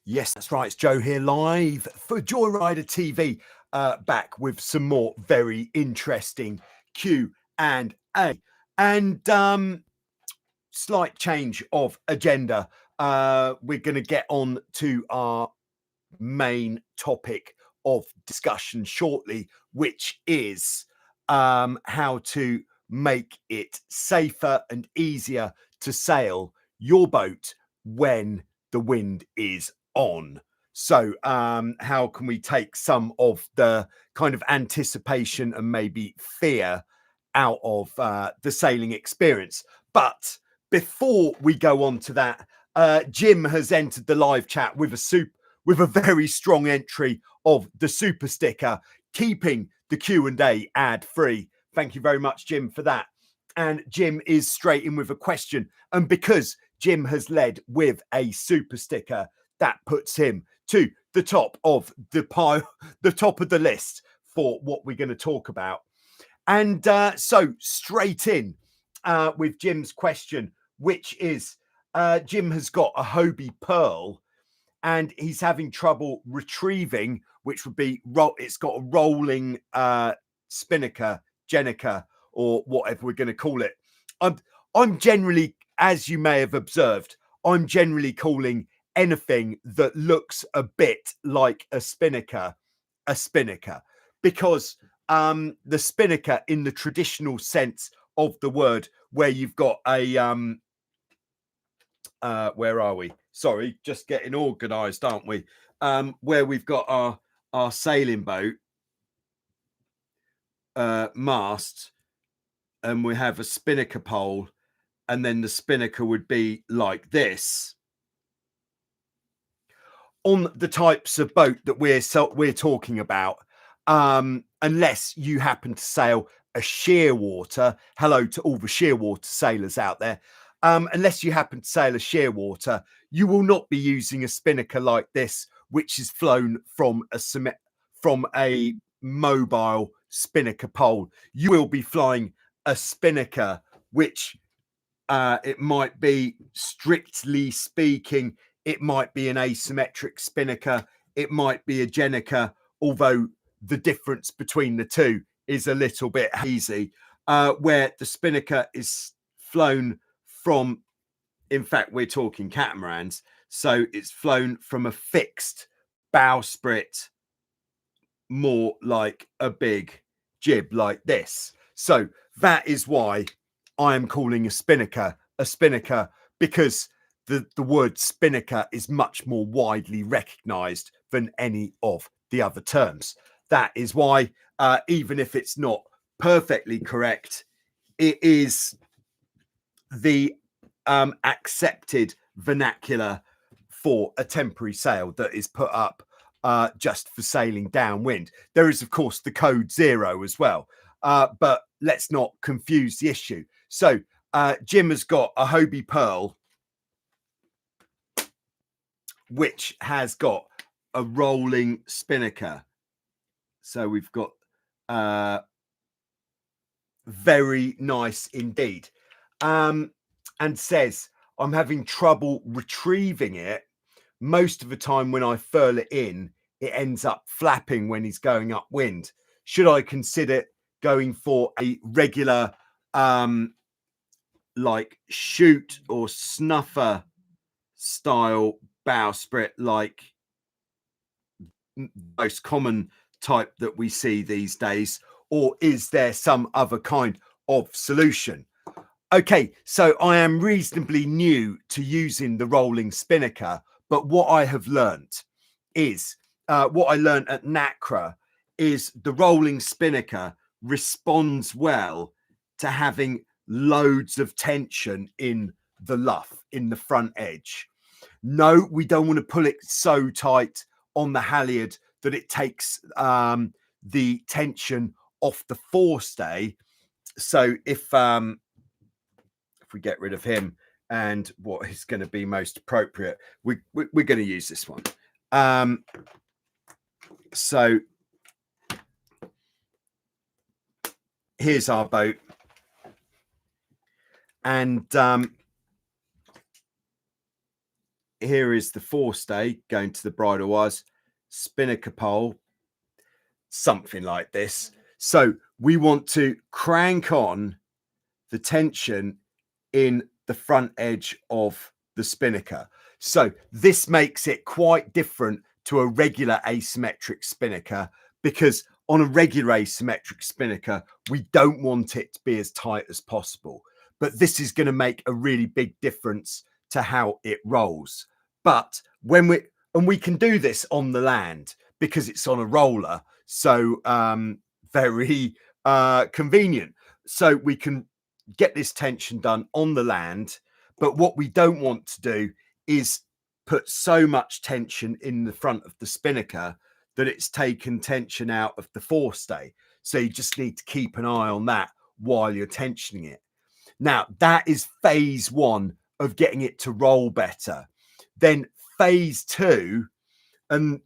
Yes, that's right. It's Joe here live for Joyrider TV, back with some more very interesting Q&A. And slight change of agenda. We're going to get on to our main topic of discussion shortly, which is how to make it safer and easier to sail your boat when the wind is on. So how can we take some of the kind of anticipation and maybe fear out of the sailing experience? But before we go on to that, Jim has entered the live chat with a very strong entry of the super sticker, keeping the Q&A ad free. Thank you very much, Jim, for that. And Jim is straight in with a question. And because Jim has led with a super sticker, that puts him to the top of the pile, the top of the list for what we're going to talk about. And so straight in with Jim's question, which is Jim has got a Hobie Pearl and he's having trouble retrieving, which would be, it's got a rolling spinnaker, Jenica, or whatever we're going to call it. I'm generally, as you may have observed, I'm generally calling anything that looks a bit like a spinnaker, because the spinnaker in the traditional sense of the word, where you've got a, where are we? Sorry, just getting organised, aren't we? Where we've got our sailing boat mast, and we have a spinnaker pole, and then the spinnaker would be like this. On the types of boat that we're talking about, unless you happen to sail a shearwater, hello to all the shearwater sailors out there. Unless you happen to sail a shearwater, you will not be using a spinnaker like this, which is flown from a mobile spinnaker pole. You will be flying a spinnaker, which it might be, strictly speaking, it might be an asymmetric spinnaker, it might be a Jenica, although the difference between the two is a little bit hazy, where the spinnaker is flown from, in fact, we're talking catamarans, so it's flown from a fixed bowsprit, more like a big jib like this. So that is why I am calling a spinnaker, because the word spinnaker is much more widely recognized than any of the other terms. That is why, even if it's not perfectly correct, it is the accepted vernacular for a temporary sail that is put up just for sailing downwind. There is, of course, the code 0 as well, but let's not confuse the issue. So Jim has got a Hobie Pearl, which has got a rolling spinnaker. So we've got very nice indeed. And says, I'm having trouble retrieving it. Most of the time when I furl it in, it ends up flapping when he's going upwind. Should I consider going for a regular like shoot or snuffer style bowsprit, like most common type that we see these days, or is there some other kind of solution? Okay, so I am reasonably new to using the rolling spinnaker, but what I have learnt is, what I learnt at NACRA is the rolling spinnaker responds well to having loads of tension in the luff, in the front edge. No, we don't want to pull it so tight on the halyard that it takes the tension off the forestay. So if we get rid of him, and what is going to be most appropriate, we're going to use this one. So here's our boat, and here is the forestay going to the bridle wires, spinnaker pole, something like this. So we want to crank on the tension in the front edge of the spinnaker. So this makes it quite different to a regular asymmetric spinnaker, because on a regular asymmetric spinnaker, we don't want it to be as tight as possible. But this is going to make a really big difference to how it rolls. But when we can do this on the land because it's on a roller, so very convenient. So we can get this tension done on the land. But what we don't want to do is put so much tension in the front of the spinnaker that it's taken tension out of the forestay. So you just need to keep an eye on that while you're tensioning it. Now, that is phase one of getting it to roll better. Then phase two, and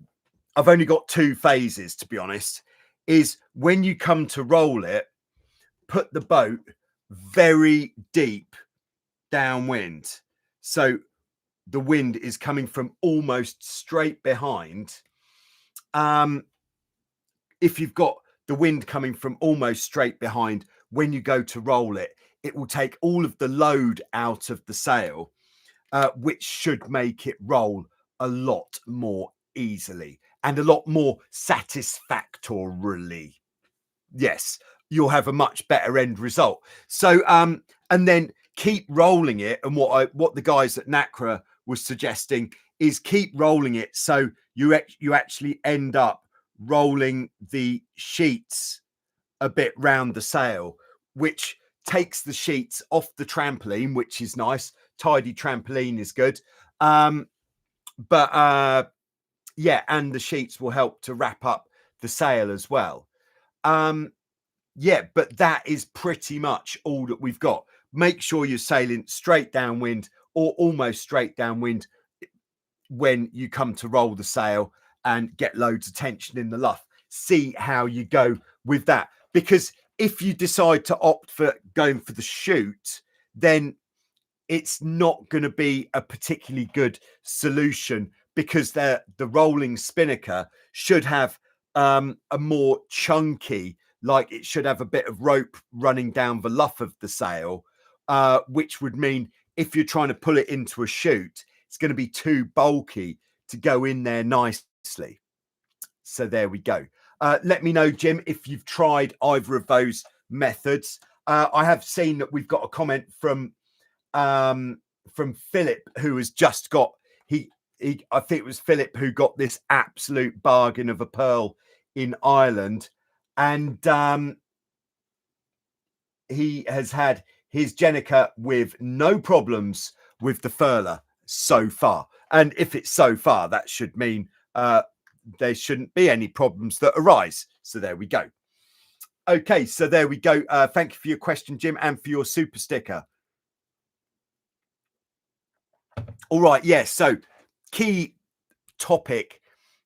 I've only got two phases, to be honest, is when you come to roll it, put the boat very deep downwind. So the wind is coming from almost straight behind. If you've got the wind coming from almost straight behind, when you go to roll it, it will take all of the load out of the sail, which should make it roll a lot more easily and a lot more satisfactorily. Yes, you'll have a much better end result. So, and then keep rolling it. And what the guys at NACRA was suggesting is keep rolling it so you actually end up rolling the sheets a bit round the sail, which takes the sheets off the trampoline, which is nice. Tidy trampoline is good. Yeah, and the sheets will help to wrap up the sail as well. Yeah, but that is pretty much all that we've got. Make sure you're sailing straight downwind or almost straight downwind when you come to roll the sail, and get loads of tension in the luff. See how you go with that. Because if you decide to opt for going for the chute, then it's not going to be a particularly good solution, because the rolling spinnaker should have a more chunky, like it should have a bit of rope running down the luff of the sail, which would mean if you're trying to pull it into a chute, it's going to be too bulky to go in there nicely. So there we go. Let me know, Jim, if you've tried either of those methods. I have seen that we've got a comment from Philip, who has just got, I think it was Philip who got this absolute bargain of a pearl in Ireland, and he has had his Jenica with no problems with the furler so far. And if it's so far, that should mean there shouldn't be any problems that arise. So there we go. Okay, so there we go. Thank you for your question, Jim, and for your super sticker. All right, yes. So key topic,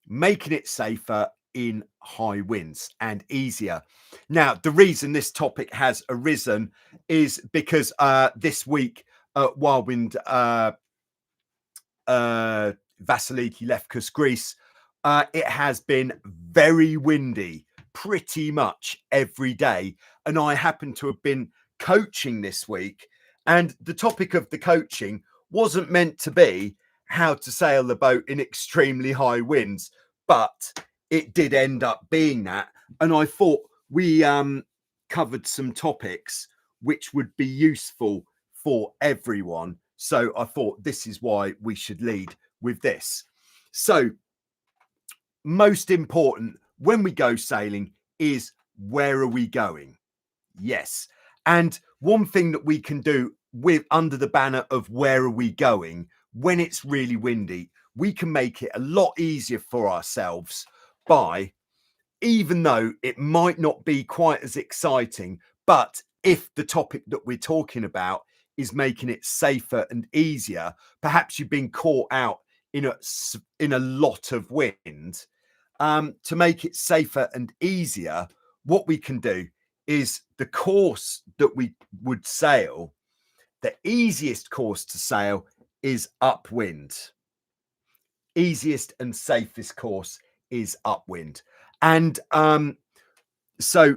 making it safer in high winds and easier. Now, the reason this topic has arisen is because this week Wildwind Vasiliki Lefkas, Greece, it has been very windy pretty much every day, and I happen to have been coaching this week, and the topic of the coaching wasn't meant to be how to sail the boat in extremely high winds, but it did end up being that. And I thought we covered some topics which would be useful for everyone. So I thought this is why we should lead with this. So most important when we go sailing is, where are we going? Yes. And one thing that we can do with under the banner of where are we going, when it's really windy, we can make it a lot easier for ourselves by, even though it might not be quite as exciting, but if the topic that we're talking about is making it safer and easier, perhaps you've been caught out in a lot of wind, to make it safer and easier, what we can do is the course that we would sail, the easiest course to sail is upwind. easiest and safest course is upwind. And so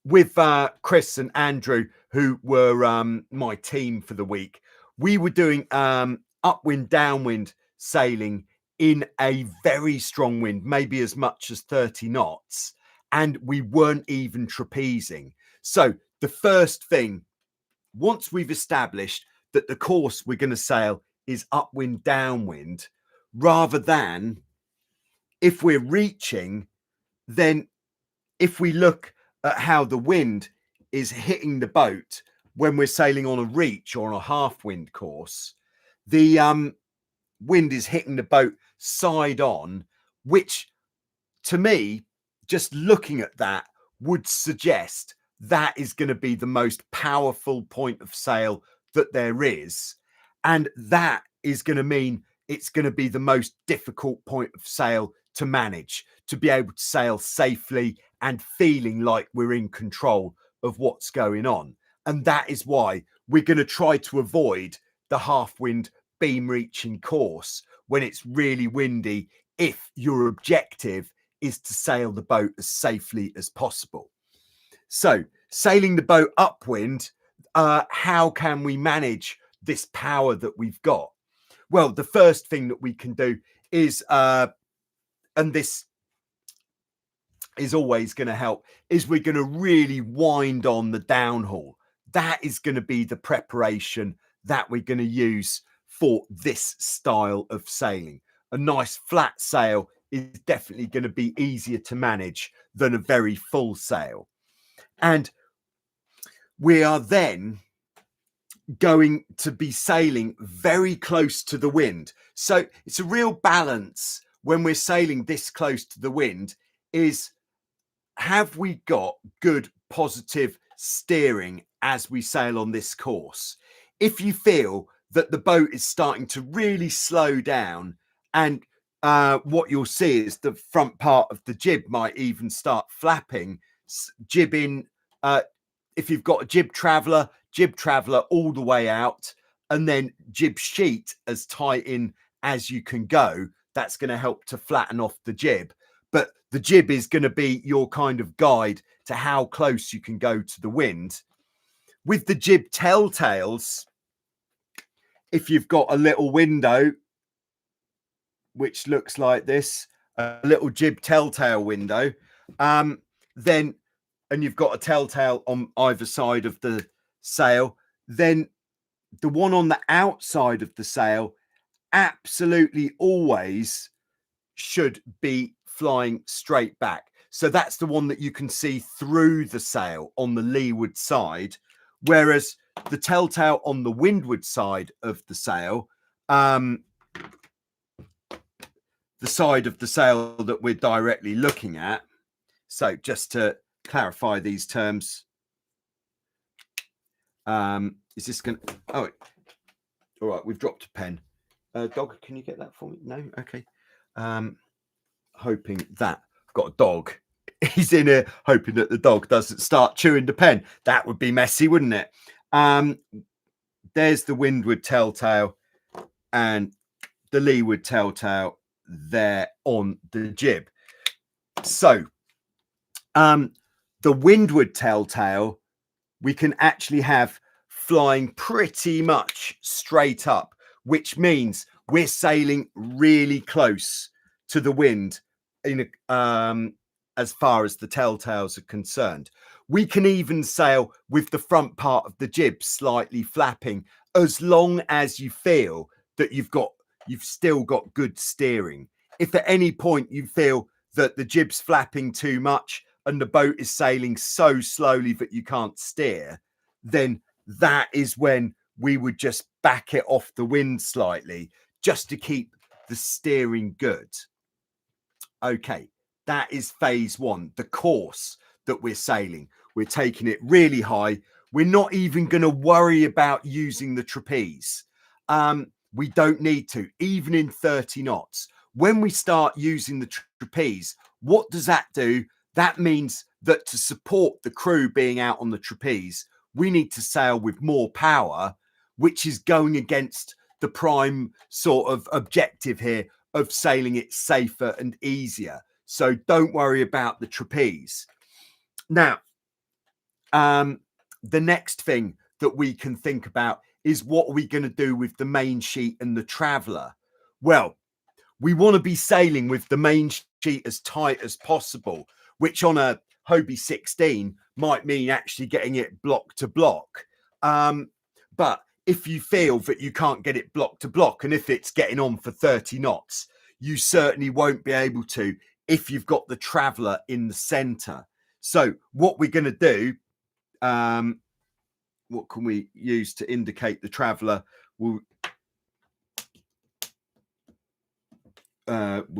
with Chris and Andrew, who were my team for the week, we were doing upwind, downwind sailing in a very strong wind, maybe as much as 30 knots, and we weren't even trapezing. So the first thing, once we've established that the course we're going to sail is upwind, downwind, rather than if we're reaching, then if we look at how the wind is hitting the boat when we're sailing on a reach or on a half wind course, the wind is hitting the boat side on, which to me, just looking at that, would suggest that is going to be the most powerful point of sail that there is. And that is going to mean it's going to be the most difficult point of sail to manage, to be able to sail safely and feeling like we're in control of what's going on. And that is why we're going to try to avoid the half wind beam reaching course when it's really windy, if your objective is to sail the boat as safely as possible. So sailing the boat upwind, how can we manage this power that we've got? Well, the first thing that we can do is, and this is always going to help, is we're going to really wind on the downhaul. That is going to be the preparation that we're going to use for this style of sailing. A nice flat sail is definitely going to be easier to manage than a very full sail. And we are then going to be sailing very close to the wind. So it's a real balance when we're sailing this close to the wind, is have we got good positive steering as we sail on this course? If you feel that the boat is starting to really slow down, and what you'll see is the front part of the jib might even start flapping, jibbing. If you've got a jib traveller all the way out, and then jib sheet as tight in as you can go, that's going to help to flatten off the jib. But the jib is going to be your kind of guide to how close you can go to the wind. With the jib Telltales, if you've got a little window, which looks like this, a little jib telltale window, then, and you've got a telltale on either side of the sail, then the one on the outside of the sail absolutely always should be flying straight back. So that's the one that you can see through the sail on the leeward side, whereas the telltale on the windward side of the sail, the side of the sail that we're directly looking at. So just to clarify these terms, is this going to, oh, all right, we've dropped a pen. Dog, can you get that for me? No? Okay. Hoping that, I've got a dog. He's in here hoping that the dog doesn't start chewing the pen. That would be messy, wouldn't it? There's the windward telltale and the leeward telltale there on the jib. So the windward telltale we can actually have flying pretty much straight up, which means we're sailing really close to the wind in as far as the telltales are concerned. We can even sail with the front part of the jib slightly flapping, as long as you feel that you've still got good steering. If at any point you feel that the jib's flapping too much and the boat is sailing so slowly that you can't steer, then that is when we would just back it off the wind slightly, just to keep the steering good. Okay, that is phase one, the course that we're sailing. We're taking it really high. We're not even going to worry about using the trapeze. We don't need to, even in 30 knots. When we start using the trapeze, what does that do? That means that to support the crew being out on the trapeze, we need to sail with more power, which is going against the prime sort of objective here of sailing it safer and easier. So don't worry about the trapeze. Now, the next thing that we can think about is what are we going to do with the main sheet and the traveller? Well, we want to be sailing with the main sheet as tight as possible, which on a Hobie 16 might mean actually getting it block to block. But if you feel that you can't get it block to block, and if it's getting on for 30 knots, you certainly won't be able to if you've got the traveller in the centre. So what we're going to do, what can we use to indicate the traveller? We'll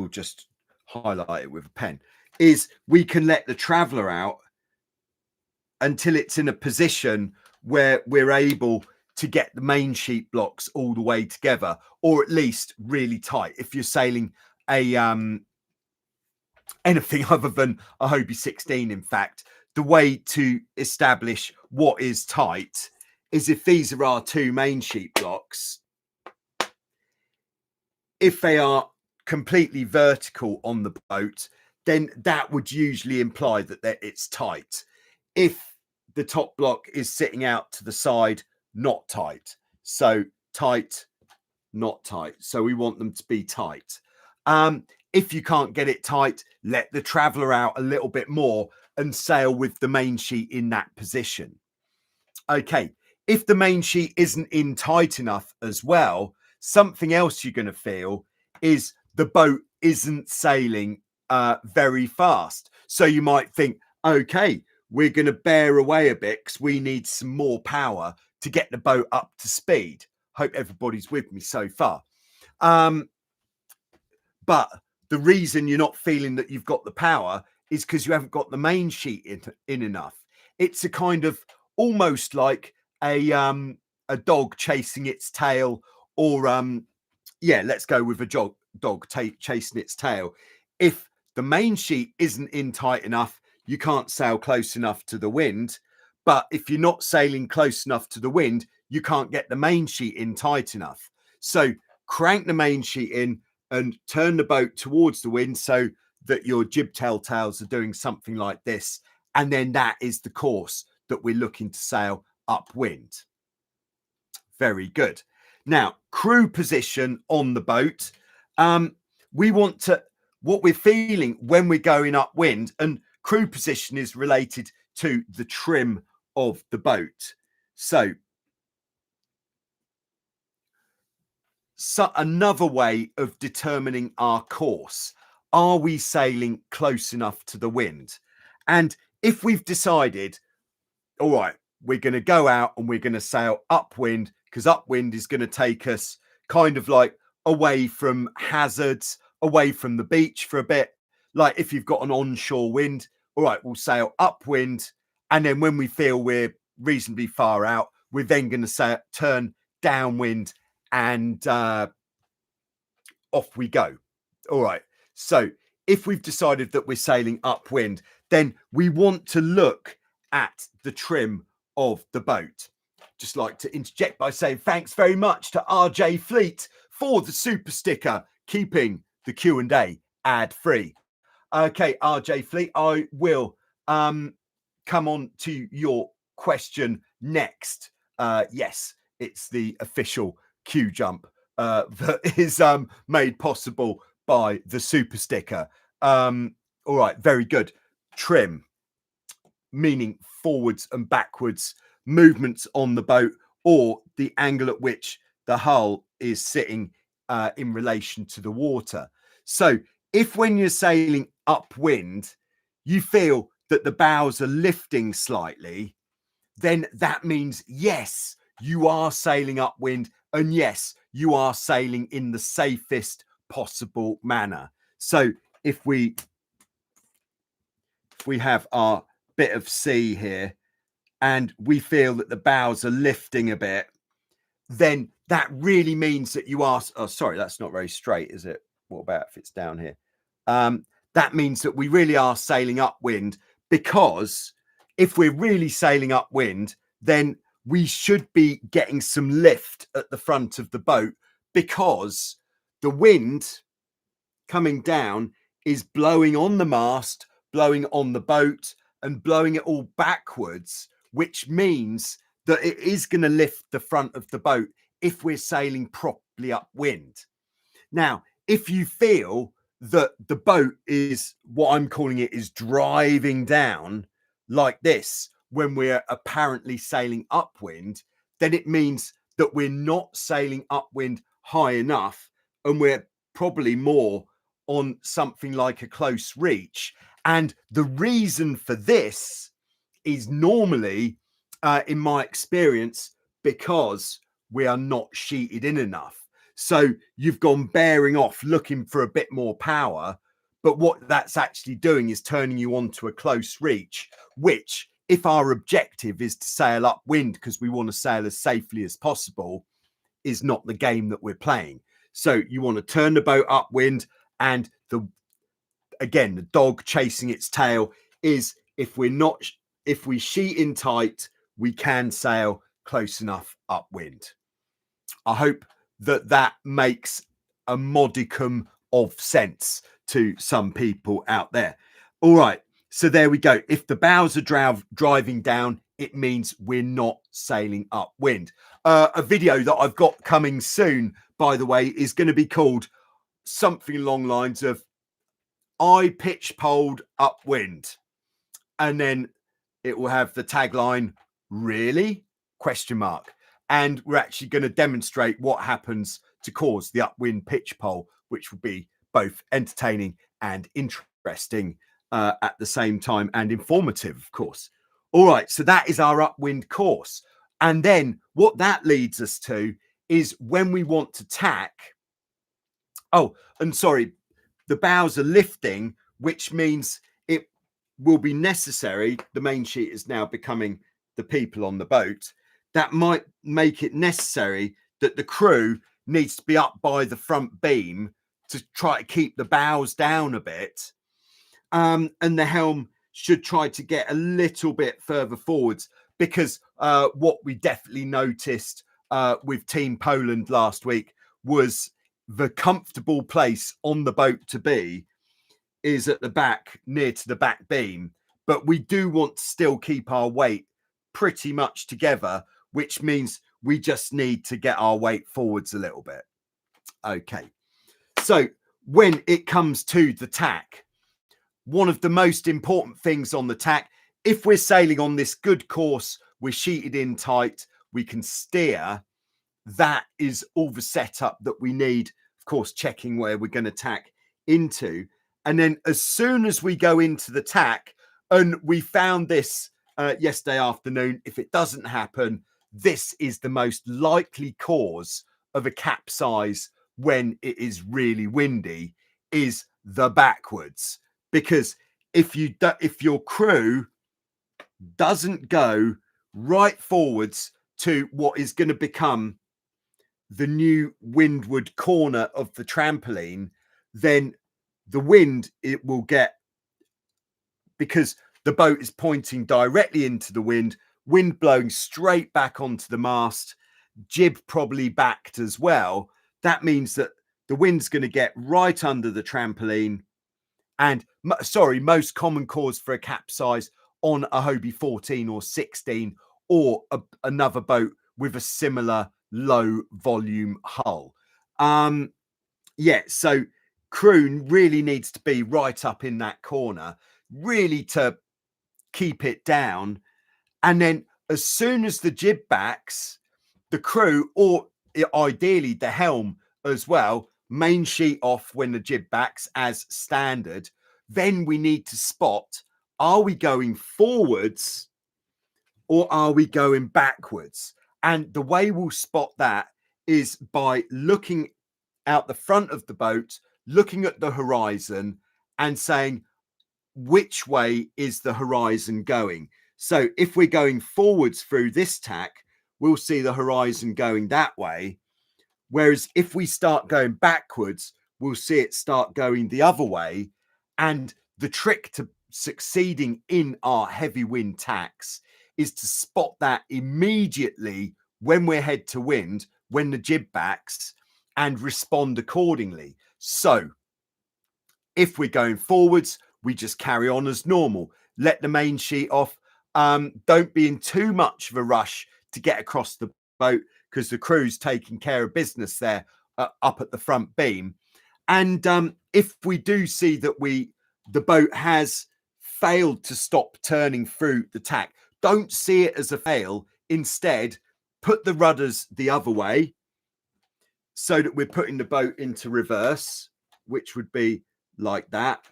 just highlight it with a pen. Is we can let the traveller out until it's in a position where we're able to get the main sheet blocks all the way together, or at least really tight. If you're sailing a anything other than a Hobie 16, in fact, the way to establish what is tight is if these are our two main sheet blocks, if they are completely vertical on the boat, then that would usually imply that it's tight. If the top block is sitting out to the side, not tight. So tight, not tight. So we want them to be tight. If you can't get it tight, let the traveller out a little bit more and sail with the main sheet in that position. Okay, if the main sheet isn't in tight enough as well, something else you're going to feel is the boat isn't sailing very fast. So you might think, okay, we're going to bear away a bit because we need some more power to get the boat up to speed. Hope everybody's with me so far. But the reason you're not feeling that you've got the power is because you haven't got the main sheet in enough. It's a kind of almost like a dog chasing its tail, or yeah, let's go with a dog chasing its tail. If the main sheet isn't in tight enough, you can't sail close enough to the wind. But if you're not sailing close enough to the wind, you can't get the main sheet in tight enough. So crank the main sheet in and turn the boat towards the wind so that your jib telltales are doing something like this. And then that is the course that we're looking to sail upwind. Very good. Now, crew position on the boat. We want to, what we're feeling when we're going upwind, and crew position is related to the trim of the boat. So another way of determining our course, are we sailing close enough to the wind? And if we've decided, all right, we're going to go out and we're going to sail upwind, because upwind is going to take us kind of like away from hazards, away from the beach for a bit. Like if you've got an onshore wind, all right, we'll sail upwind. And then when we feel we're reasonably far out, we're then going to turn downwind and off we go. All right. So if we've decided that we're sailing upwind, then we want to look at the trim of the boat. Just like to interject by saying thanks very much to RJ Fleet for the super sticker, keeping the Q&A ad free. Okay, RJ Fleet, I will come on to your question next. Yes, it's the official Q jump that is made possible by the super sticker. All right, very good. Trim, meaning forwards and backwards movements on the boat, or the angle at which the hull is sitting in relation to the water. So if when you're sailing upwind, you feel that the bows are lifting slightly, then that means, yes, you are sailing upwind, and yes, you are sailing in the safest possible manner. So if we have our bit of sea here and we feel that the bows are lifting a bit, then that really means that you are, oh, sorry, that's not very straight, is it? What about if it's down here? That means that we really are sailing upwind, because if we're really sailing upwind, then we should be getting some lift at the front of the boat, because the wind coming down is blowing on the mast, blowing on the boat, and blowing it all backwards, which means that it is going to lift the front of the boat if we're sailing properly upwind. Now, if you feel that the boat is, what I'm calling it, is driving down like this when we're apparently sailing upwind, then it means that we're not sailing upwind high enough, and we're probably more on something like a close reach. And the reason for this is normally, in my experience, because we are not sheeted in enough. So you've gone bearing off looking for a bit more power, but what that's actually doing is turning you onto a close reach, which, if our objective is to sail upwind because we want to sail as safely as possible, is not the game that we're playing. So you want to turn the boat upwind, and the dog chasing its tail is, if we sheet in tight, we can sail close enough upwind. I hope that makes a modicum of sense to some people out there. All right, so there we go. If the bows are driving down, it means we're not sailing upwind. A video that I've got coming soon, by the way, is going to be called something along the lines of "I pitch poled upwind," and then it will have the tagline, "Really?" ? And we're actually going to demonstrate what happens to cause the upwind pitch pole, which will be both entertaining and interesting at the same time, and informative, of course. All right, so that is our upwind course. And then what that leads us to is when we want to tack. Oh, and sorry, the bows are lifting, which means it will be necessary. The main sheet is now becoming the people on the boat. That might make it necessary that the crew needs to be up by the front beam to try to keep the bows down a bit. And the helm should try to get a little bit further forwards, because what we definitely noticed with Team Poland last week was the comfortable place on the boat to be is at the back, near to the back beam. But we do want to still keep our weight pretty much together, which means we just need to get our weight forwards a little bit. Okay, so when it comes to the tack, one of the most important things on the tack, if we're sailing on this good course, we're sheeted in tight, we can steer, that is all the setup that we need. Of course, checking where we're going to tack into. And then as soon as we go into the tack, and we found this yesterday afternoon, if it doesn't happen, this is the most likely cause of a capsize when it is really windy, is the backwards. Because if your crew doesn't go right forwards to what is going to become the new windward corner of the trampoline, then the wind, it will get, because the boat is pointing directly into the wind blowing straight back onto the mast, jib probably backed as well. That means that the wind's going to get right under the trampoline. And most common cause for a capsize on a Hobie 14 or 16 or another boat with a similar low volume hull. So crew really needs to be right up in that corner, really to keep it down. And then as soon as the jib backs, the crew, or ideally the helm as well, main sheet off when the jib backs as standard, then we need to spot, are we going forwards or are we going backwards? And the way we'll spot that is by looking out the front of the boat, looking at the horizon and saying, which way is the horizon going? So if we're going forwards through this tack, we'll see the horizon going that way. Whereas if we start going backwards, we'll see it start going the other way. And the trick to succeeding in our heavy wind tacks is to spot that immediately when we're head to wind, when the jib backs, and respond accordingly. So If we're going forwards, we just carry on as normal. Let the main sheet off. Don't be in too much of a rush to get across the boat because the crew's taking care of business there up at the front beam. And if we do see that the boat has failed to stop turning through the tack, don't see it as a fail. Instead, put the rudders the other way so that we're putting the boat into reverse, which would be like that.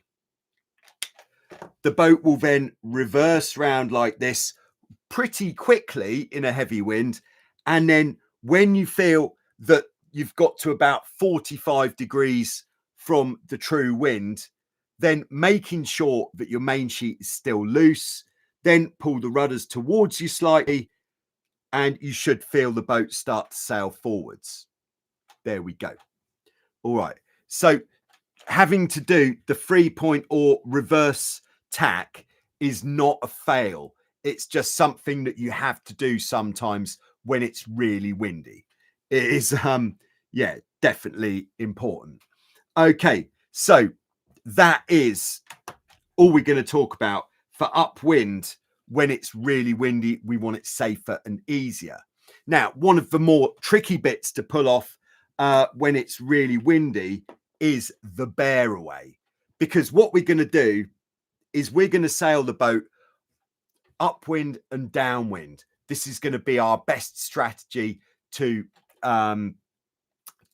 The boat will then reverse round like this pretty quickly in a heavy wind. And then when you feel that you've got to about 45 degrees from the true wind, then making sure that your main sheet is still loose, then pull the rudders towards you slightly and you should feel the boat start to sail forwards. There we go. All right. So having to do the 3-point or reverse tack is not a fail. It's just something that you have to do sometimes when it's really windy. It is, yeah, definitely important. Okay, so that is all we're going to talk about for upwind. When it's really windy, we want it safer and easier. Now, one of the more tricky bits to pull off when it's really windy is the bear away, because what we're going to do is we're going to sail the boat upwind and downwind. This is going to be our best strategy to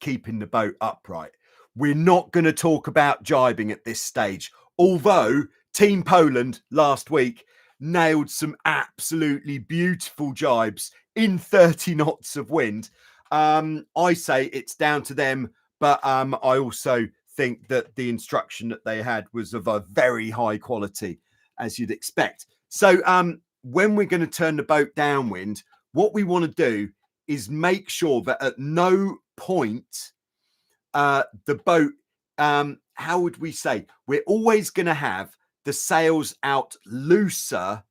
keeping the boat upright. We're not going to talk about jibing at this stage, although Team Poland last week nailed some absolutely beautiful jibes in 30 knots of wind. I say it's down to them, but I also think that the instruction that they had was of a very high quality, as you'd expect. So when we're going to turn the boat downwind, what we want to do is make sure that at no point the boat, how would we say, we're always going to have the sails out looser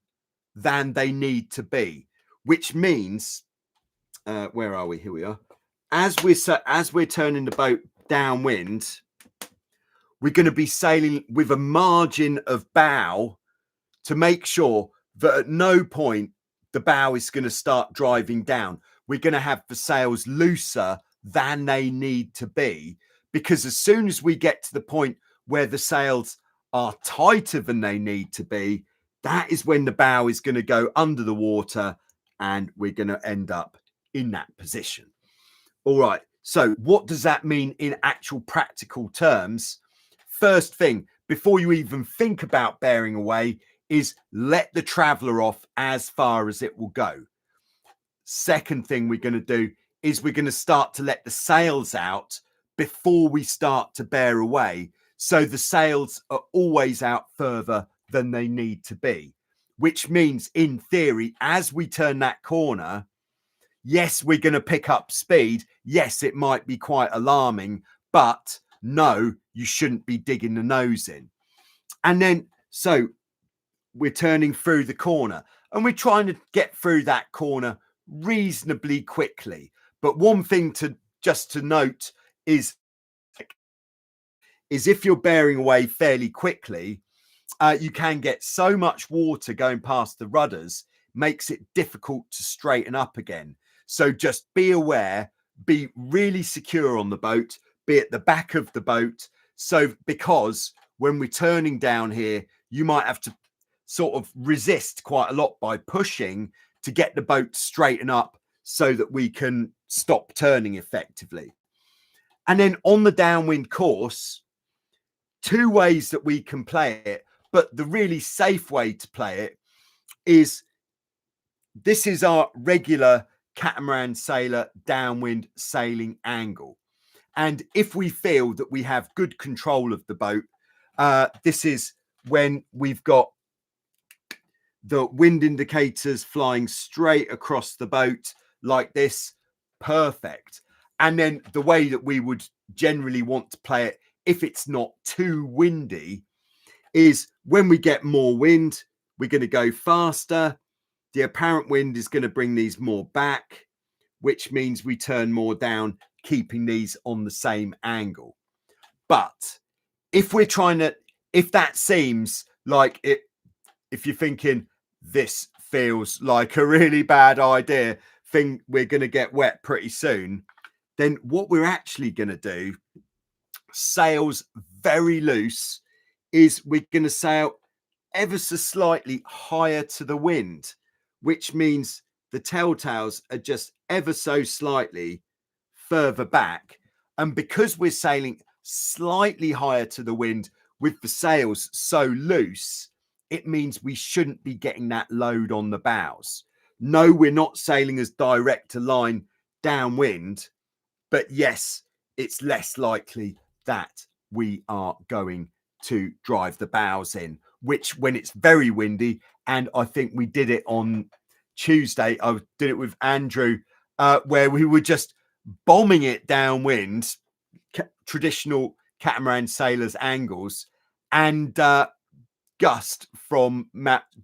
than they need to be, which means, where are we? Here we are. As we're turning the boat downwind, we're going to be sailing with a margin of bow to make sure that at no point the bow is going to start driving down. We're going to have the sails looser than they need to be, because as soon as we get to the point where the sails are tighter than they need to be, that is when the bow is going to go under the water and we're going to end up in that position. All right. So what does that mean in actual practical terms? First thing, before you even think about bearing away, is let the traveller off as far as it will go. Second thing we're going to do is we're going to start to let the sails out before we start to bear away. So the sails are always out further than they need to be, which means in theory, as we turn that corner, yes, we're going to pick up speed. Yes, it might be quite alarming, but no, you shouldn't be digging the nose in. And then, so we're turning through the corner and we're trying to get through that corner reasonably quickly. But one thing to note is if you're bearing away fairly quickly, you can get so much water going past the rudders, makes it difficult to straighten up again. So just be aware, be really secure on the boat, be at the back of the boat. So because when we're turning down here, you might have to sort of resist quite a lot by pushing to get the boat straighten up so that we can stop turning effectively. And then on the downwind course, two ways that we can play it, but the really safe way to play it is, this is our regular catamaran sailor downwind sailing angle. And if we feel that we have good control of the boat, this is when we've got the wind indicators flying straight across the boat like this. Perfect. And then the way that we would generally want to play it, if it's not too windy, is when we get more wind, we're going to go faster. The apparent wind is going to bring these more back, which means we turn more down, keeping these on the same angle. But if we're trying to, if that seems like it, if you're thinking this feels like a really bad idea, think we're going to get wet pretty soon, then what we're actually going to do, sails very loose, is we're going to sail ever so slightly higher to the wind, which means the Telltales are just ever so slightly further back. And because we're sailing slightly higher to the wind with the sails so loose, it means we shouldn't be getting that load on the bows. No, we're not sailing as direct a line downwind, but yes, it's less likely that we are going to drive the bows in, which when it's very windy, and I think we did it on Tuesday, I did it with Andrew, where we were just bombing it downwind, traditional catamaran sailors angles, and gust from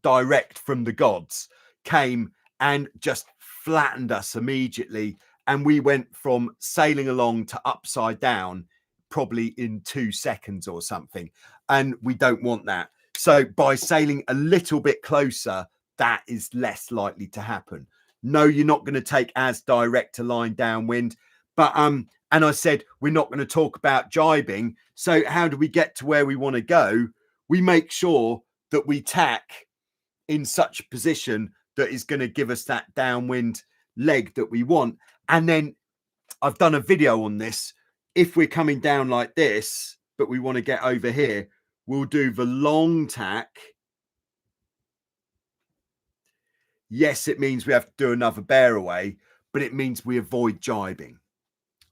direct from the gods came and just flattened us immediately, and we went from sailing along to upside down probably in 2 seconds or something, and we don't want that. So by sailing a little bit closer, that is less likely to happen. No, you're not going to take as direct a line downwind, but and I said we're not going to talk about jibing. So how do we get to where we want to go? We make sure that we tack in such a position that is going to give us that downwind leg that we want. And then I've done a video on this. If we're coming down like this, but we want to get over here, we'll do the long tack. Yes, it means we have to do another bear away, but it means we avoid jibing.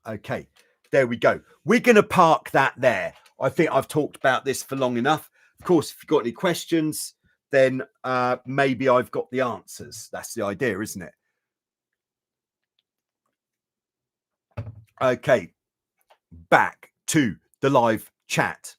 Okay, there we go. We're going to park that there. I think I've talked about this for long enough. Of course, if you've got any questions, then maybe I've got the answers. That's the idea, isn't it? Okay, back to the live chat.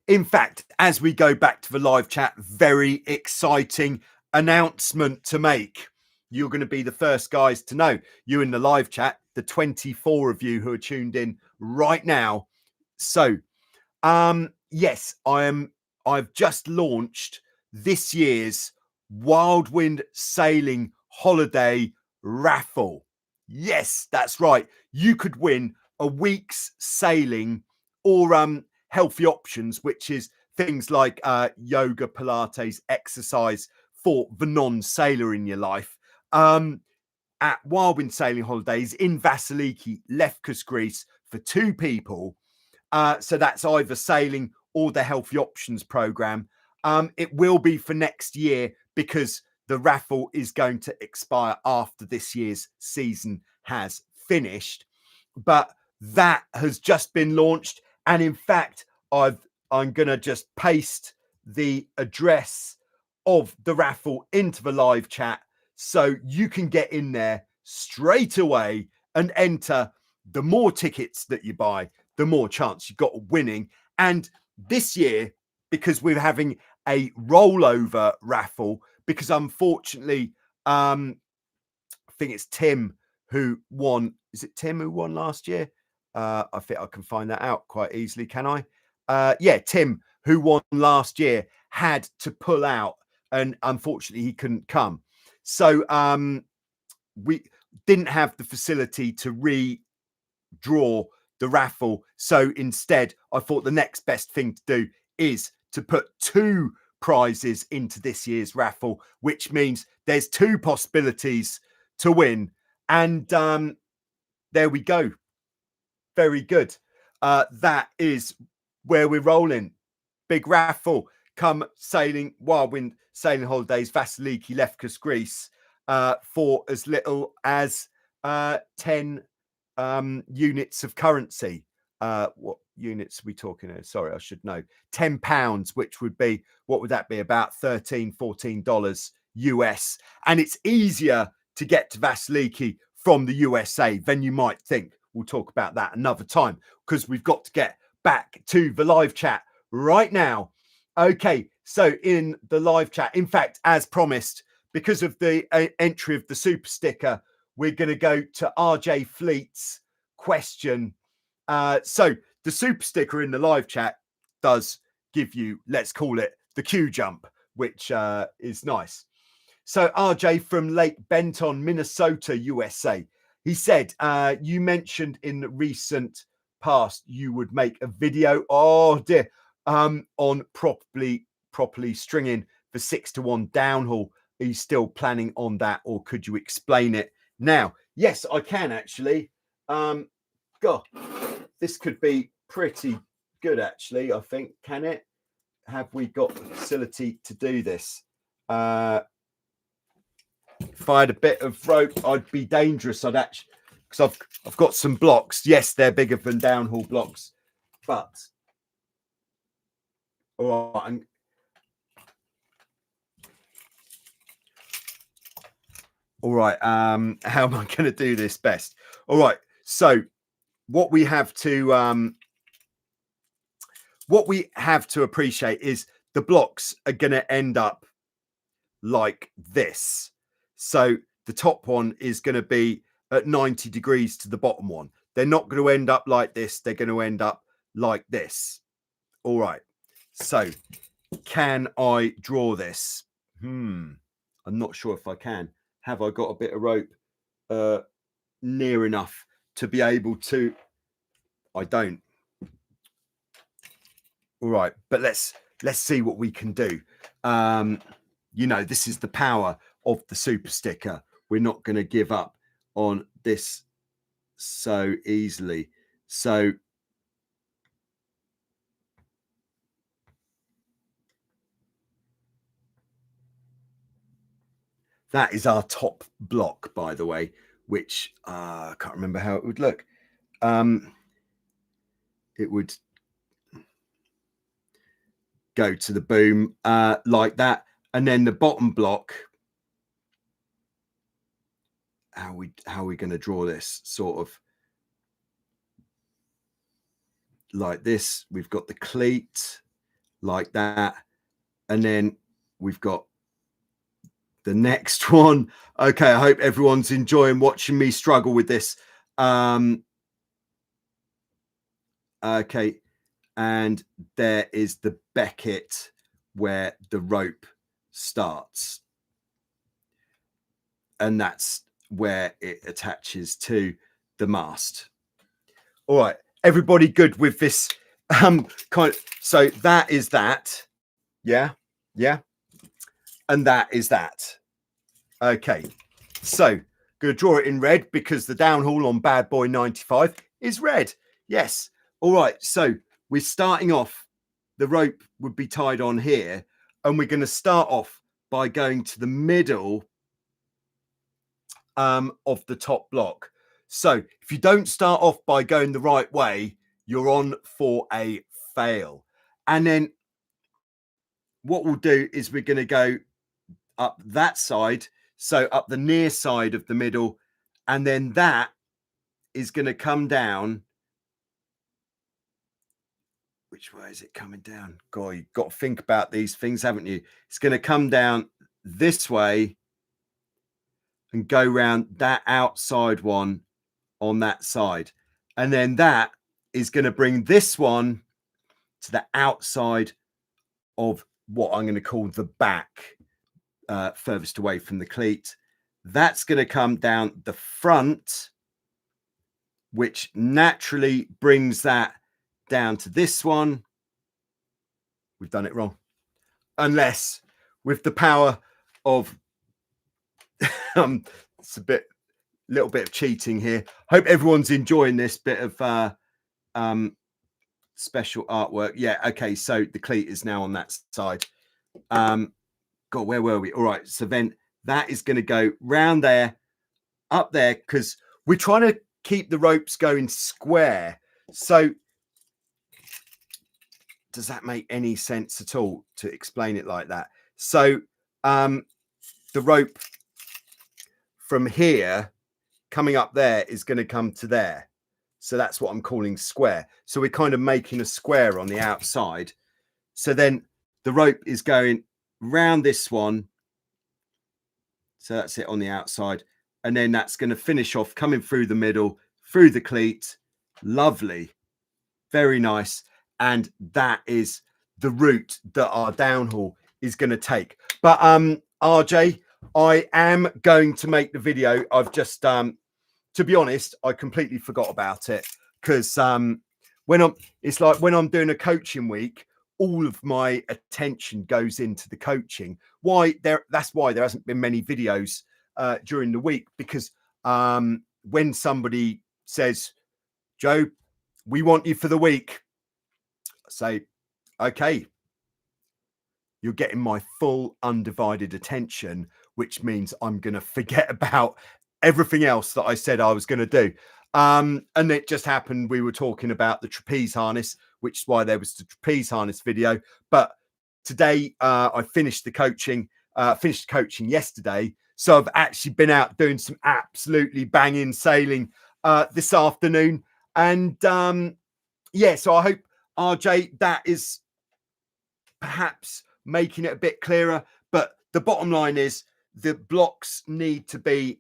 In fact, as we go back to the live chat, very exciting announcement to make. You're going to be the first guys to know. You in the live chat, the 24 of you who are tuned in right now. So, yes, I've just launched this year's Wildwind Sailing Holiday raffle. Yes, that's right. You could win a week's sailing or healthy options, which is things like yoga, Pilates, exercise for the non-sailor in your life. At Wildwind Sailing Holidays in Vasiliki, Lefkas, Greece, for 2 people. So that's either sailing or the healthy options program. It will be for next year because the raffle is going to expire after this year's season has finished. But that has just been launched. And in fact, I'm going to just paste the address of the raffle into the live chat so you can get in there straight away and enter. The more tickets that you buy, the more chance you've got of winning. And this year, because we're having a rollover raffle, because unfortunately, I think it's Tim who won. Is it Tim who won last year? I think I can find that out quite easily, can I? Yeah, Tim, who won last year, had to pull out, and unfortunately he couldn't come. So we didn't have the facility to redraw the raffle. So instead, I thought the next best thing to do is to put 2 prizes into this year's raffle, which means there's 2 possibilities to win. And there we go. Very good. That is where we're rolling. Big raffle. Come sailing, Wildwind Sailing Holidays, Vasiliki, Lefkas, Greece, for as little as 10 units of currency. What units are we talking here? Sorry, I should know. £10, which would be, what would that be? About $13-14 US. And it's easier to get to Vasiliki from the USA than you might think. We'll talk about that another time because we've got to get back to the live chat right now. Okay, so in the live chat, in fact, as promised, because of the entry of the super sticker, we're going to go to RJ Fleet's question. So the super sticker in the live chat does give you, let's call it the Q jump, which is nice. So RJ from Lake Benton, Minnesota, USA. He said, you mentioned in the recent past you would make a video, oh dear, on properly stringing the 6-to-1 downhaul. Are you still planning on that, or could you explain it now? Yes, I can actually. God, this could be pretty good actually, I think. Can it? Have we got the facility to do this? If I had a bit of rope, I'd be dangerous. I'd actually, because I've got some blocks. Yes, they're bigger than downhaul blocks, but all right. All right. How am I going to do this best? All right. So what we have to appreciate is the blocks are going to end up like this. So the top one is going to be at 90 degrees to the bottom one. They're not going to end up like this. They're going to end up like this. All right. So can I draw this? I'm not sure if I can. Have I got a bit of rope near enough to be able to? I don't. All right, but let's see what we can do. You know, this is the power of the super sticker. We're not going to give up on this so easily. So that is our top block, by the way, which I can't remember how it would look. It would go to the boom like that, and then the bottom block. How are we going to draw this? Sort of like this. We've got the cleat like that, and then we've got the next one. Okay, I hope everyone's enjoying watching me struggle with this. Okay, and there is the becket where the rope starts, and that's where it attaches to the mast. All right, everybody good with this kind of, so that is that. Yeah, and that is that. Okay, so gonna draw it in red because the downhaul on Bad Boy 95 is red. Yes. All right, so we're starting off, the rope would be tied on here, and we're going to start off by going to the middle of the top block. So if you don't start off by going the right way, you're on for a fail. And then what we'll do is we're going to go up that side, so up the near side of the middle, and then that is going to come down. Which way is it coming down? God, you've got to think about these things, haven't you? It's going to come down this way and go round that outside one on that side. And then that is going to bring this one to the outside of what I'm going to call the back, furthest away from the cleat. That's going to come down the front, which naturally brings that down to this one. We've done it wrong. Unless with the power of it's a little bit of cheating here. Hope everyone's enjoying this bit of special artwork. Yeah, okay, so the cleat is now on that side. God, where were we? All right, so then that is going to go round there, up there, because we're trying to keep the ropes going square. So does that make any sense at all to explain it like that? So the rope from here coming up there is going to come to there. So that's what I'm calling square. So we're kind of making a square on the outside. So then the rope is going round this one. So that's it on the outside. And then that's going to finish off coming through the middle, through the cleat. Lovely. very nice. And that is the route that our downhaul is going to take. But RJ, I am going to make the video. I've just to be honest, I completely forgot about it, because it's like when I'm doing a coaching week, all of my attention goes into the coaching. That's why there hasn't been many videos during the week, because when somebody says, Joe, we want you for the week, I say, okay, you're getting my full undivided attention, which means I'm going to forget about everything else that I said I was going to do. And it just happened, we were talking about the trapeze harness, which is why there was the trapeze harness video. But today I finished the coaching, yesterday. So I've actually been out doing some absolutely banging sailing this afternoon. And yeah, so I hope, RJ, that is perhaps making it a bit clearer. But the bottom line is the blocks need to be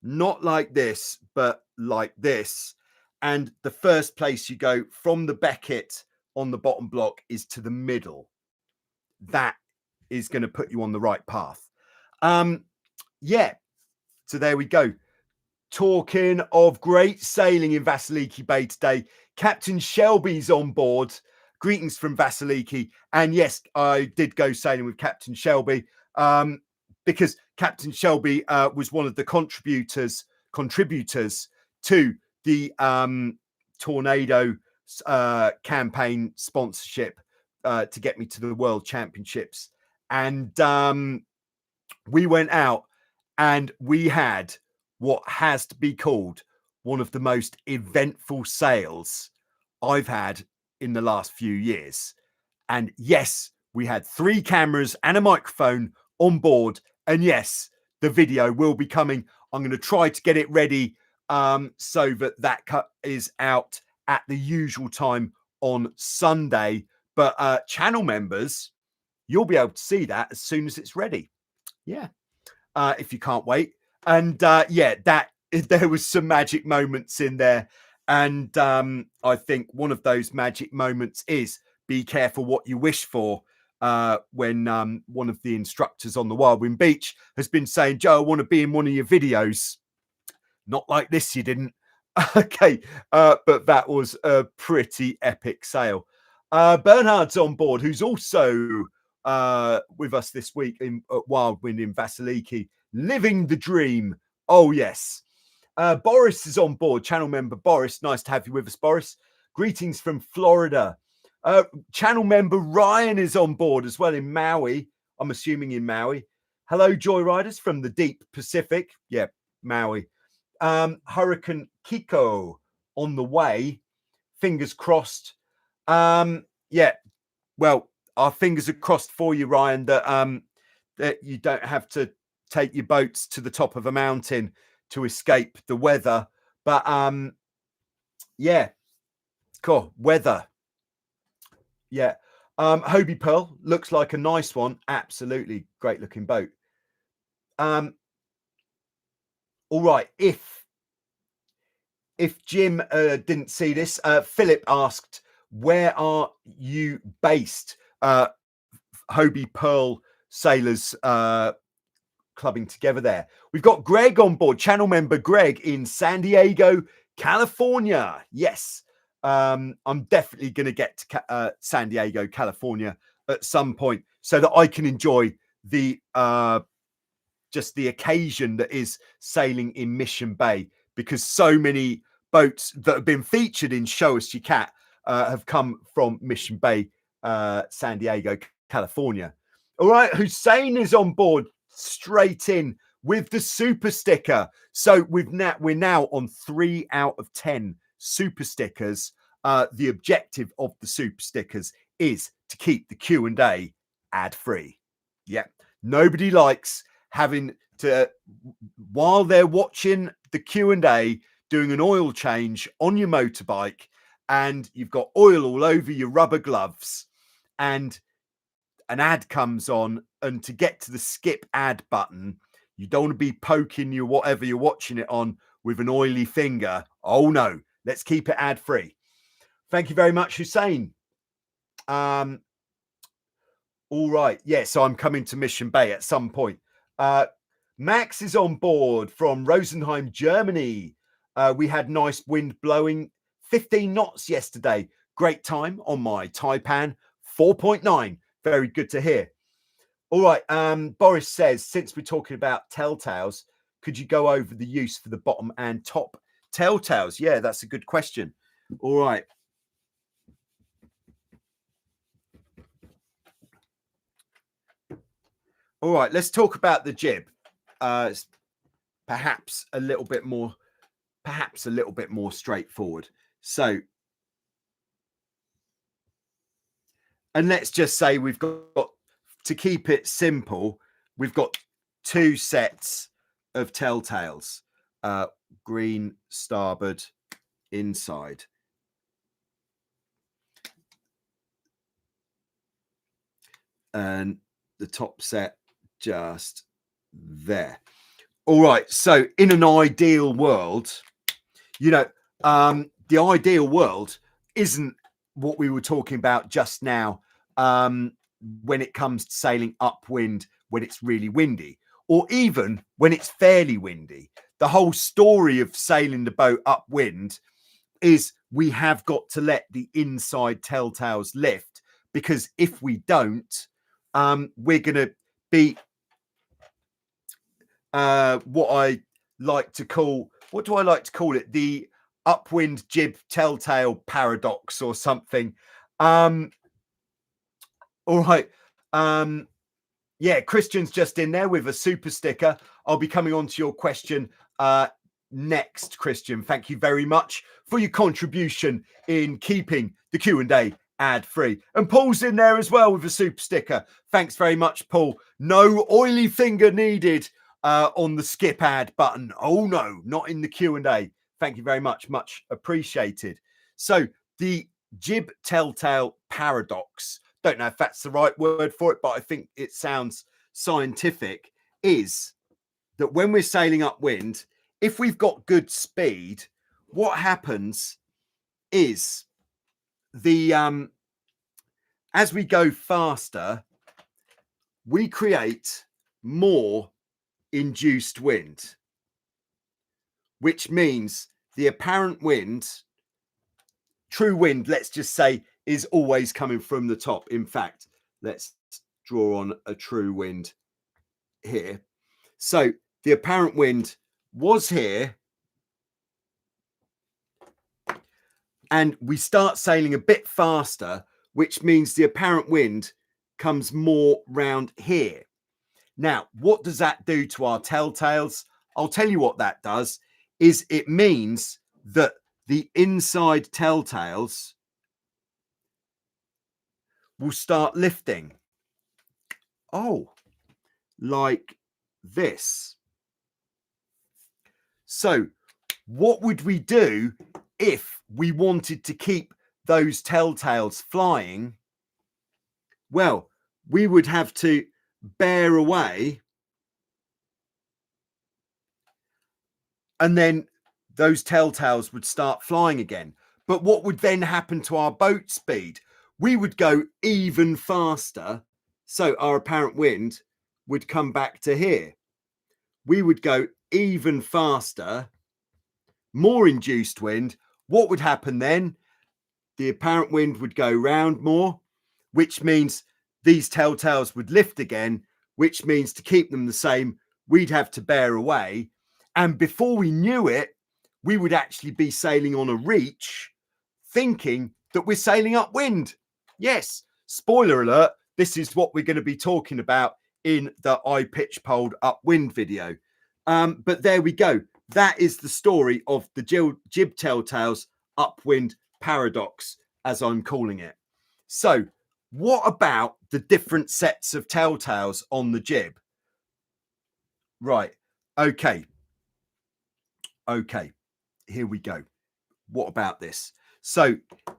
not like this, but like this. And the first place you go from the becket on the bottom block is to the middle. That is going to put you on the right path. Yeah, so there we go. Talking of great sailing in Vasiliki Bay today, Captain Shelby's on board. Greetings from Vasiliki. And yes, I did go sailing with Captain Shelby because Captain Shelby was one of the contributors to the Tornado campaign sponsorship to get me to the World Championships. And we went out and we had what has to be called one of the most eventful sails I've had in the last few years. And yes, we had 3 cameras and a microphone on board. And yes, the video will be coming. I'm going to try to get it ready so that cut is out at the usual time on Sunday. But channel members, you'll be able to see that as soon as it's ready. Yeah, if you can't wait. And yeah, there was some magic moments in there. And I think one of those magic moments is be careful what you wish for. When one of the instructors on the Wildwind Beach has been saying, Joe, I want to be in one of your videos. Not like this, you didn't. Okay, but that was a pretty epic sail. Bernhard's on board, who's also with us this week at Wildwind in Vasiliki, living the dream. Oh, yes. Boris is on board, channel member Boris. Nice to have you with us, Boris. Greetings from Florida. Channel member Ryan is on board as well in Maui. I'm assuming in Maui. Hello, Joyriders from the deep Pacific. Yeah, Maui. Hurricane Kiko on the way. Fingers crossed. Yeah, well, our fingers are crossed for you, Ryan, that you don't have to take your boats to the top of a mountain to escape the weather. But yeah, cool. Weather. Yeah. Hobie Pearl looks like a nice one. Absolutely great looking boat. All right. If Jim didn't see this, Philip asked, where are you based? Hobie Pearl sailors clubbing together there. We've got Greg on board, channel member Greg in San Diego, California. Yes. I'm definitely going to get to San Diego, California at some point so that I can enjoy the just the occasion that is sailing in Mission Bay, because so many boats that have been featured in Show Us Your Cat have come from Mission Bay, San Diego, California. All right, Hussein is on board straight in with the super sticker. So we're now on 3 out of 10 super stickers. The objective of the super stickers is to keep the Q&A ad free. Yeah, nobody likes having to, while they're watching the Q&A, doing an oil change on your motorbike, and you've got oil all over your rubber gloves, and an ad comes on, and to get to the skip ad button, you don't want to be poking your whatever you're watching it on with an oily finger. Oh no, let's keep it ad free. Thank you very much, Hussein. All right. Yeah, so I'm coming to Mission Bay at some point. Max is on board from Rosenheim, Germany. We had nice wind blowing 15 knots yesterday. Great time on my Taipan 4.9. Very good to hear. All right. Boris says, since we're talking about Telltales, could you go over the use for the bottom and top Telltales? Yeah, that's a good question. All right. All right, let's talk about the jib. Perhaps a little bit more straightforward. So, and let's just say we've got, to keep it simple, we've got two sets of Telltales, green starboard inside. And the top set just there. All right. So in an ideal world, you know, the ideal world isn't what we were talking about just now when it comes to sailing upwind when it's really windy, or even when it's fairly windy. The whole story of sailing the boat upwind is we have got to let the inside Telltales lift, because if we don't, we're going to be what I like to call, what do I like to call it? The upwind jib telltale paradox or something. All right. Yeah, Christian's just in there with a super sticker. I'll be coming on to your question next, Christian. Thank you very much for your contribution in keeping the Q&A ad-free. And Paul's in there as well with a super sticker. Thanks very much, Paul. No oily finger needed on the skip ad button. Oh no, not in the Q&A. Thank you very much. Much appreciated. So the jib telltale paradox, don't know if that's the right word for it, but I think it sounds scientific, is that when we're sailing upwind, if we've got good speed, what happens is the as we go faster, we create more induced wind, which means the apparent wind, true wind, let's just say, is always coming from the top. In fact, let's draw on a true wind here. So the apparent wind was here, and we start sailing a bit faster, which means the apparent wind comes more round here. Now, what does that do to our telltales? I'll tell you what that does, is it means that the inside telltales will start lifting. Oh, like this. So what would we do if we wanted to keep those telltales flying? Well, we would have to bear away, and then those telltales would start flying again. But what would then happen to our boat speed? We would go even faster. So our apparent wind would come back to here. We would go even faster, more induced wind. What would happen then? The apparent wind would go round more, which means these telltales would lift again, which means to keep them the same, we'd have to bear away. And before we knew it, we would actually be sailing on a reach, thinking that we're sailing upwind. Yes, spoiler alert, this is what we're going to be talking about in the I pitch poled upwind video. But there we go. That is the story of the jib telltales upwind paradox, as I'm calling it. So what about the different sets of telltales on the jib? Right. Okay. Here we go. What about this? So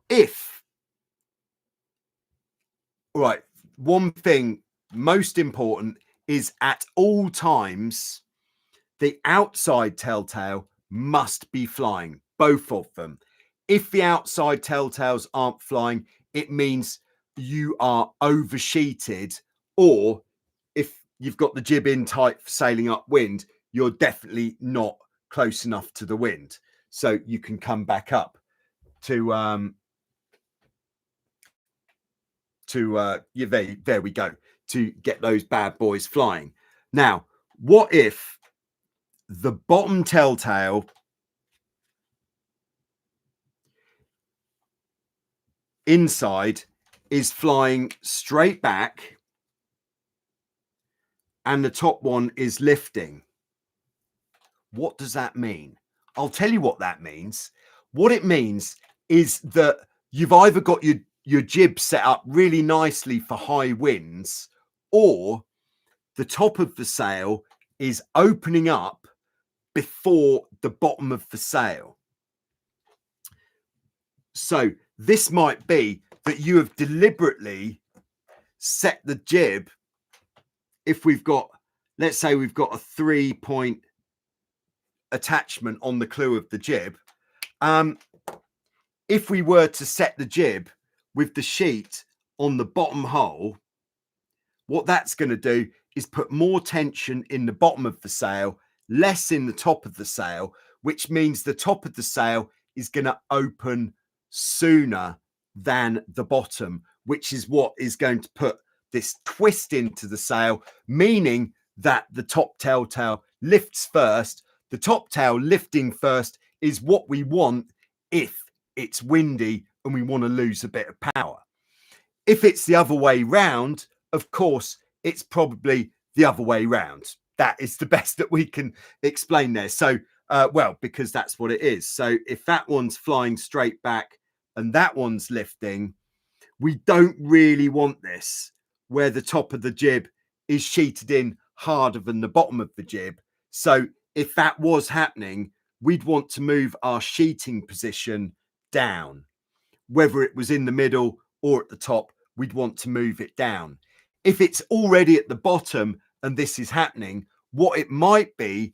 if, right, one thing most important is at all times, the outside telltale must be flying, both of them. If the outside telltales aren't flying, it means you are oversheeted, or if you've got the jib in tight for sailing upwind, you're definitely not close enough to the wind. So you can come back up to yeah, there we go, to get those bad boys flying. Now, what if the bottom telltale inside is flying straight back and the top one is lifting? What does that mean? I'll tell you what that means. What it means is that you've either got your jib set up really nicely for high winds, or the top of the sail is opening up before the bottom of the sail. So this might be that you have deliberately set the jib. If we've got, let's say we've got a 3-point attachment on the clew of the jib. If we were to set the jib with the sheet on the bottom hole, what that's going to do is put more tension in the bottom of the sail, less in the top of the sail, which means the top of the sail is going to open sooner than the bottom, which is what is going to put this twist into the sail, meaning that the top telltale lifts first. The top tail lifting first is what we want if it's windy and we want to lose a bit of power. If it's the other way round, of course, it's probably the other way round. That is the best that we can explain there. So, well, because that's what it is. So if that one's flying straight back and that one's lifting, we don't really want this where the top of the jib is sheeted in harder than the bottom of the jib. So if that was happening, we'd want to move our sheeting position down. Whether it was in the middle or at the top, we'd want to move it down. If it's already at the bottom and this is happening, what it might be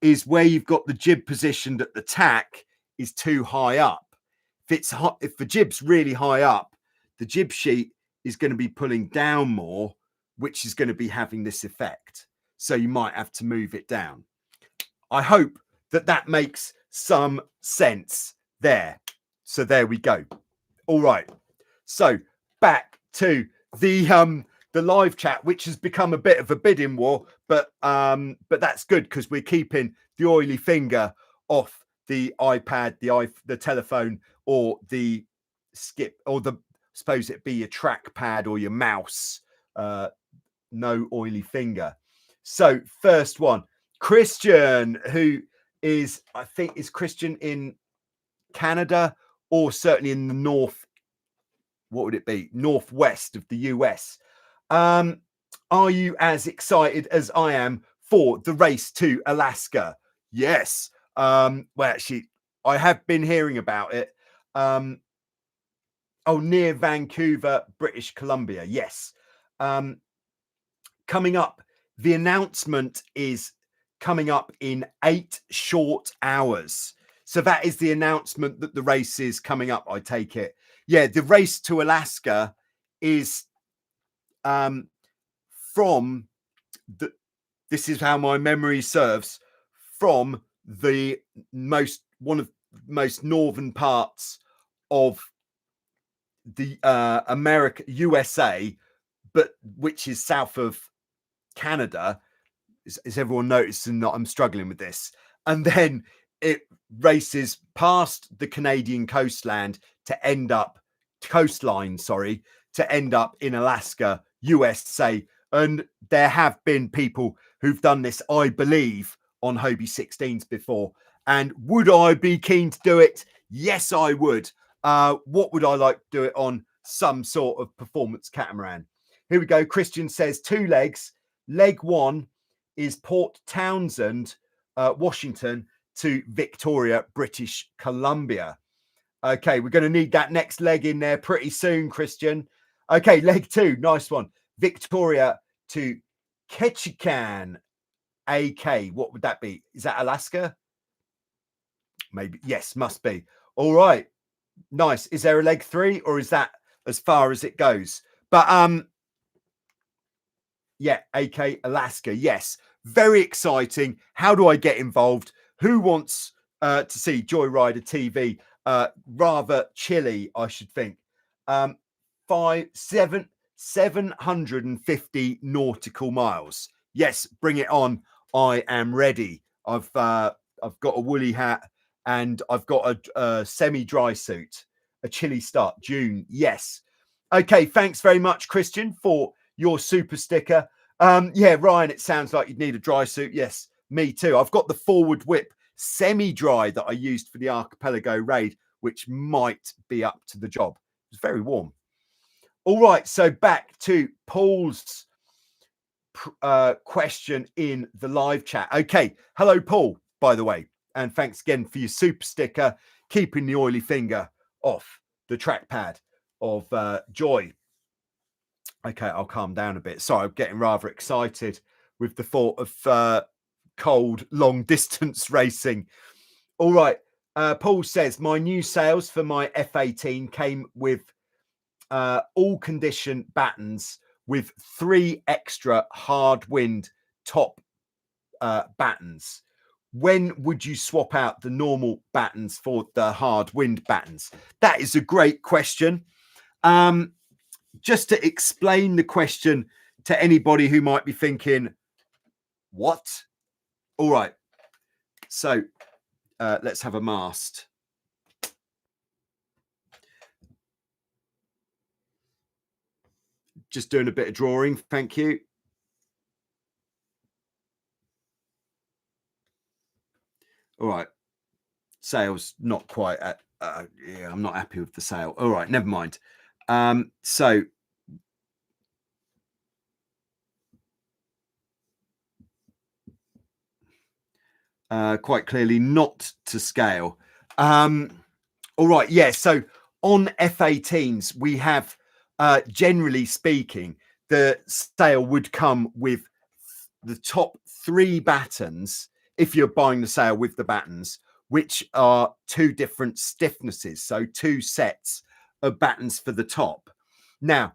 is where you've got the jib positioned at the tack is too high up. If the jib's really high up, the jib sheet is going to be pulling down more, which is going to be having this effect. So you might have to move it down. I hope that that makes some sense there. So there we go. All right. So back to the live chat, which has become a bit of a bidding war, but that's good because we're keeping the oily finger off the iPad, the telephone, or the skip, or the, suppose it be your trackpad or your mouse. No oily finger. So first one, Christian, who is, I think, is Christian in Canada, or certainly in the north, what would it be? Northwest of the US. Are you as excited as I am for the race to Alaska? Yes. Well, actually, I have been hearing about it. Near Vancouver, British Columbia. Yes. Coming up, the announcement is coming up in 8 short hours. So that is the announcement that the race is coming up, I take it. Yeah, the race to Alaska is from the, this is how my memory serves, from the one of the most northern parts of the USA, but which is south of Canada. Is everyone noticing that I'm struggling with this? And then it races past the Canadian coastline to end up in Alaska, USA. And there have been people who've done this, I believe, on Hobie 16s before. And would I be keen to do it? Yes, I would. What would I like to do it on? Some sort of performance catamaran. Here we go. Christian says 2 legs. Leg 1 is Port Townsend, Washington to Victoria, British Columbia. Okay, we're going to need that next leg in there pretty soon, Christian. Okay, leg 2, nice one. Victoria to Ketchikan, AK. What would that be? Is that Alaska? Maybe. Yes, must be. All right. Nice. Is there a leg 3 or is that as far as it goes? But yeah, AK Alaska. Yes, very exciting. How do I get involved? Who wants to see Joyrider TV? Rather chilly, I should think. 750 nautical miles. Yes, bring it on. I am ready. I've got a woolly hat and I've got a semi-dry suit. A chilly start, June. Yes. Okay, thanks very much, Christian, for your super sticker. Yeah, Ryan, it sounds like you'd need a dry suit. Yes, me too. I've got the forward whip semi-dry that I used for the archipelago raid, which might be up to the job. It's very warm. All right, so back to Paul's question in the live chat. Okay, hello, Paul, by the way, and thanks again for your super sticker, keeping the oily finger off the trackpad of Joy. Okay, I'll calm down a bit. Sorry, I'm getting rather excited with the thought of cold, long distance racing. All right, Paul says, my new sails for my F18 came with all condition battens with 3 extra hard wind top battens. When would you swap out the normal battens for the hard wind battens? That is a great question. Just to explain the question to anybody who might be thinking, what? All right. So let's have a mast. Just doing a bit of drawing. Thank you. All right. Sail's not quite at, yeah, I'm not happy with the sail. All right, never mind. So quite clearly not to scale. All right, yeah. So on F18s, we have, generally speaking, the sail would come with the top 3 battens if you're buying the sail with the battens, which are 2 different stiffnesses. So 2 sets of battens for the top. Now,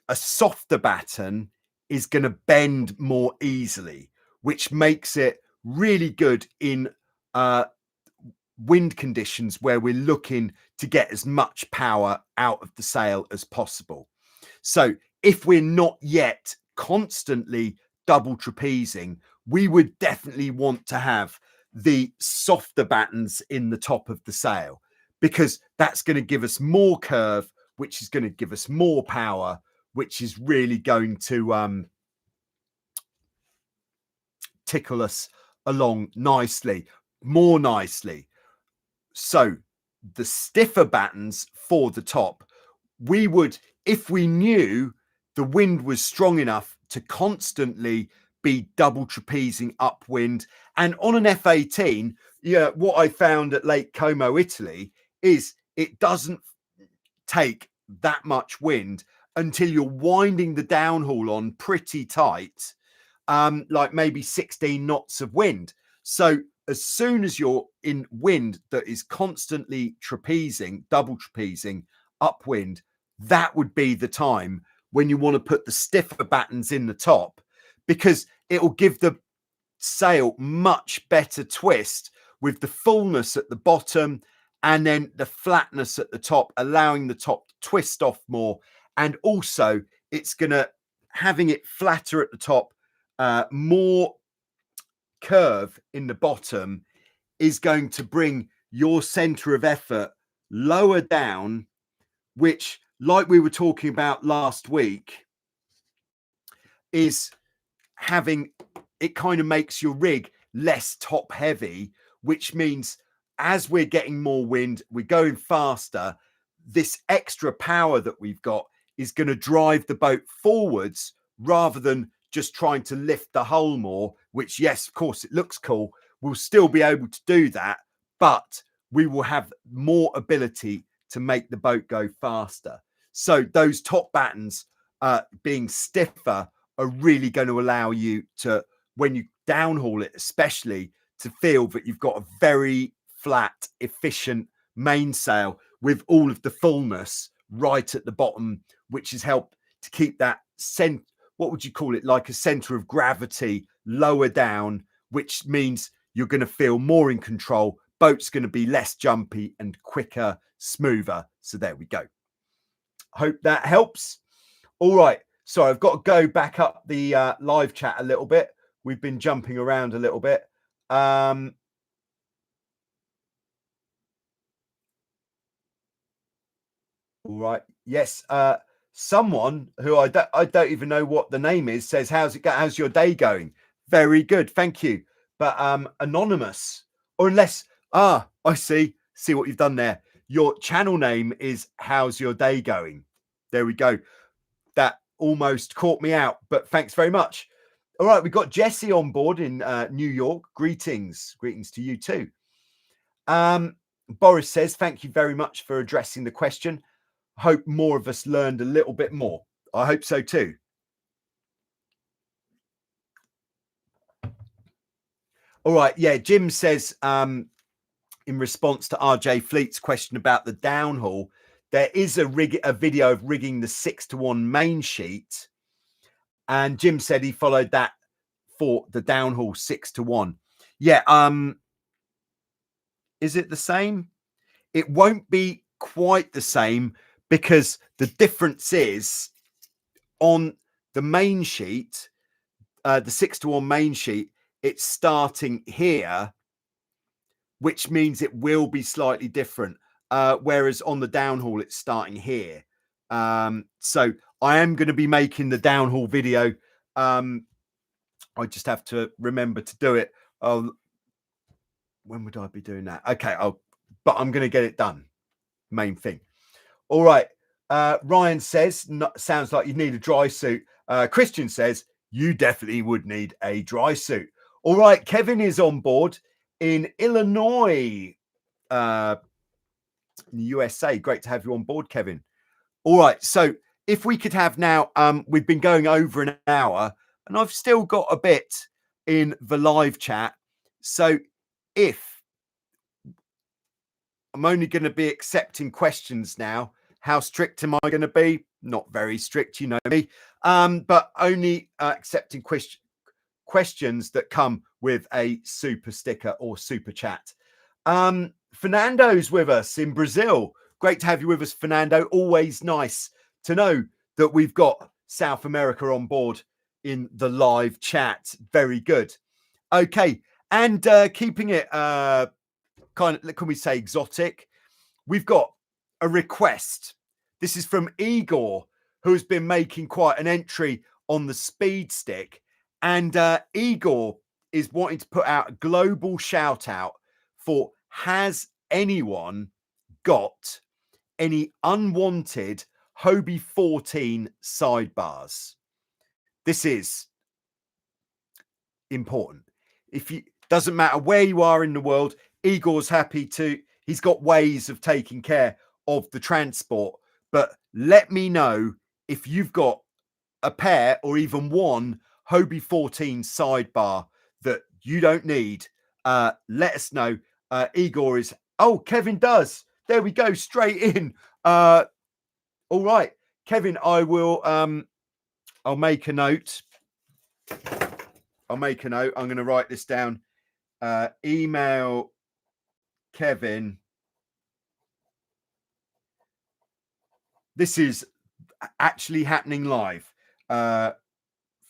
a softer batten is going to bend more easily, which makes it really good in wind conditions where we're looking to get as much power out of the sail as possible. So if we're not yet constantly double trapezing, we would definitely want to have the softer battens in the top of the sail, because that's going to give us more curve, which is going to give us more power, which is really going to tickle us along nicely, more nicely. So the stiffer battens for the top, we would, if we knew the wind was strong enough to constantly be double trapezing upwind. And on an F18, yeah, what I found at Lake Como, Italy, is it doesn't take that much wind until you're winding the downhaul on pretty tight, like maybe 16 knots of wind. So as soon as you're in wind that is constantly trapezing, double trapezing upwind, that would be the time when you want to put the stiffer battens in the top, because it will give the sail much better twist with the fullness at the bottom and then the flatness at the top, allowing the top to twist off more. And also it's going to, having it flatter at the top, more curve in the bottom, is going to bring your center of effort lower down, which, like we were talking about last week, is having, it kind of makes your rig less top heavy, which means as we're getting more wind, we're going faster, this extra power that we've got is going to drive the boat forwards rather than just trying to lift the hull more, which, yes, of course, it looks cool. We'll still be able to do that, but we will have more ability to make the boat go faster. So those top battens being stiffer are really going to allow you to, when you downhaul it, especially, to feel that you've got a very flat, efficient mainsail, with all of the fullness right at the bottom, which has helped to keep that what would you call it, like a center of gravity lower down, which means you're going to feel more in control. Boat's going to be less jumpy and quicker, smoother. So there we go. Hope that helps. All right, so I've got to go back up the live chat a little bit. We've been jumping around a little bit. All right, yes. Someone who I don't even know what the name is says, how's your day going? Very good, thank you. But anonymous, or unless I see what you've done there. Your channel name is How's Your Day Going? There we go. That almost caught me out, but thanks very much. All right, we've got Jesse on board in New York. Greetings to you too. Boris says, thank you very much for addressing the question. Hope more of us learned a little bit more. I hope so too. All right, yeah, Jim says, in response to RJ Fleet's question about the downhaul, there is a video of rigging the 6-to-1 main sheet. And Jim said he followed that for the downhaul 6-to-1. Yeah. Is it the same? It won't be quite the same because the difference is on the main sheet, the 6-to-1 main sheet, it's starting here, which means it will be slightly different. Whereas on the downhaul, it's starting here. So I am going to be making the downhaul video. I just have to remember to do it. When would I be doing that? Okay, but I'm going to get it done. Main thing. All right. Ryan says, sounds like you need a dry suit. Christian says, you definitely would need a dry suit. All right. Kevin is on board in Illinois, in the USA. Great to have you on board, Kevin. All right. So if we could have now, we've been going over an hour and I've still got a bit in the live chat. So if I'm only going to be accepting questions now, how strict am I going to be? Not very strict, you know me, but only accepting questions that come with a super sticker or super chat. Fernando's with us in Brazil. Great to have you with us, Fernando. Always nice to know that we've got South America on board in the live chat. Very good. Okay. And keeping it kind of, can we say exotic? We've got a request. This is from Igor, who's been making quite an entry on the speed stick. And Igor is wanting to put out a global shout out for, has anyone got any unwanted Hobie 14 sidebars? This is important. If you, doesn't matter where you are in the world, Igor's happy to, he's got ways of taking care of the transport, but let me know if you've got a pair or even one Hobie 14 sidebar that you don't need. Let us know. Igor is, oh, Kevin does. There we go, straight in. All right, Kevin, I will, I'll make a note. I'm going to write this down. Email Kevin. This is actually happening live.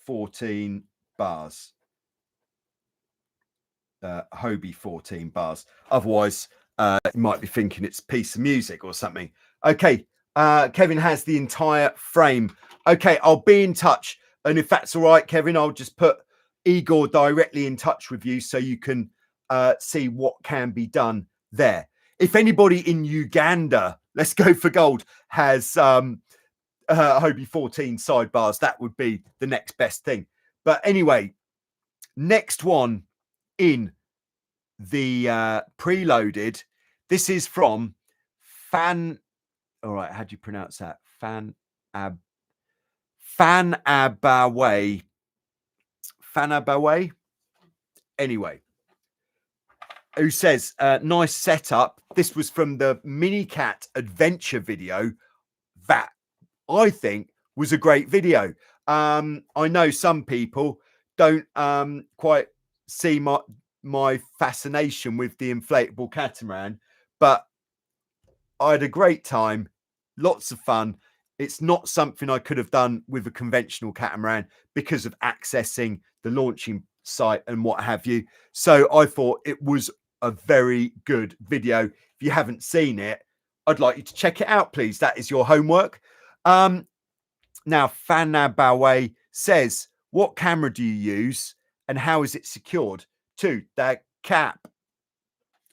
14 bars. Hobie 14 bars. Otherwise, you might be thinking it's a piece of music or something. Okay. Kevin has the entire frame. Okay, I'll be in touch. And if that's all right, Kevin, I'll just put Igor directly in touch with you so you can see what can be done there. If anybody in Uganda, let's go for gold, has Hobie 14 sidebars, that would be the next best thing. But anyway, next one in the preloaded. This is from Fan. All right, how do you pronounce that? Fanabawe. Anyway, who says, nice setup. This was from the Minicat adventure video that I think was a great video. I know some people don't quite see my fascination with the inflatable catamaran, but I had a great time, lots of fun. It's not something I could have done with a conventional catamaran because of accessing the launching site and what have you. So I thought it was a very good video. If you haven't seen it, I'd like you to check it out, please. That is your homework. Now, Fanabawe says, what camera do you use and how is it secured to that cap?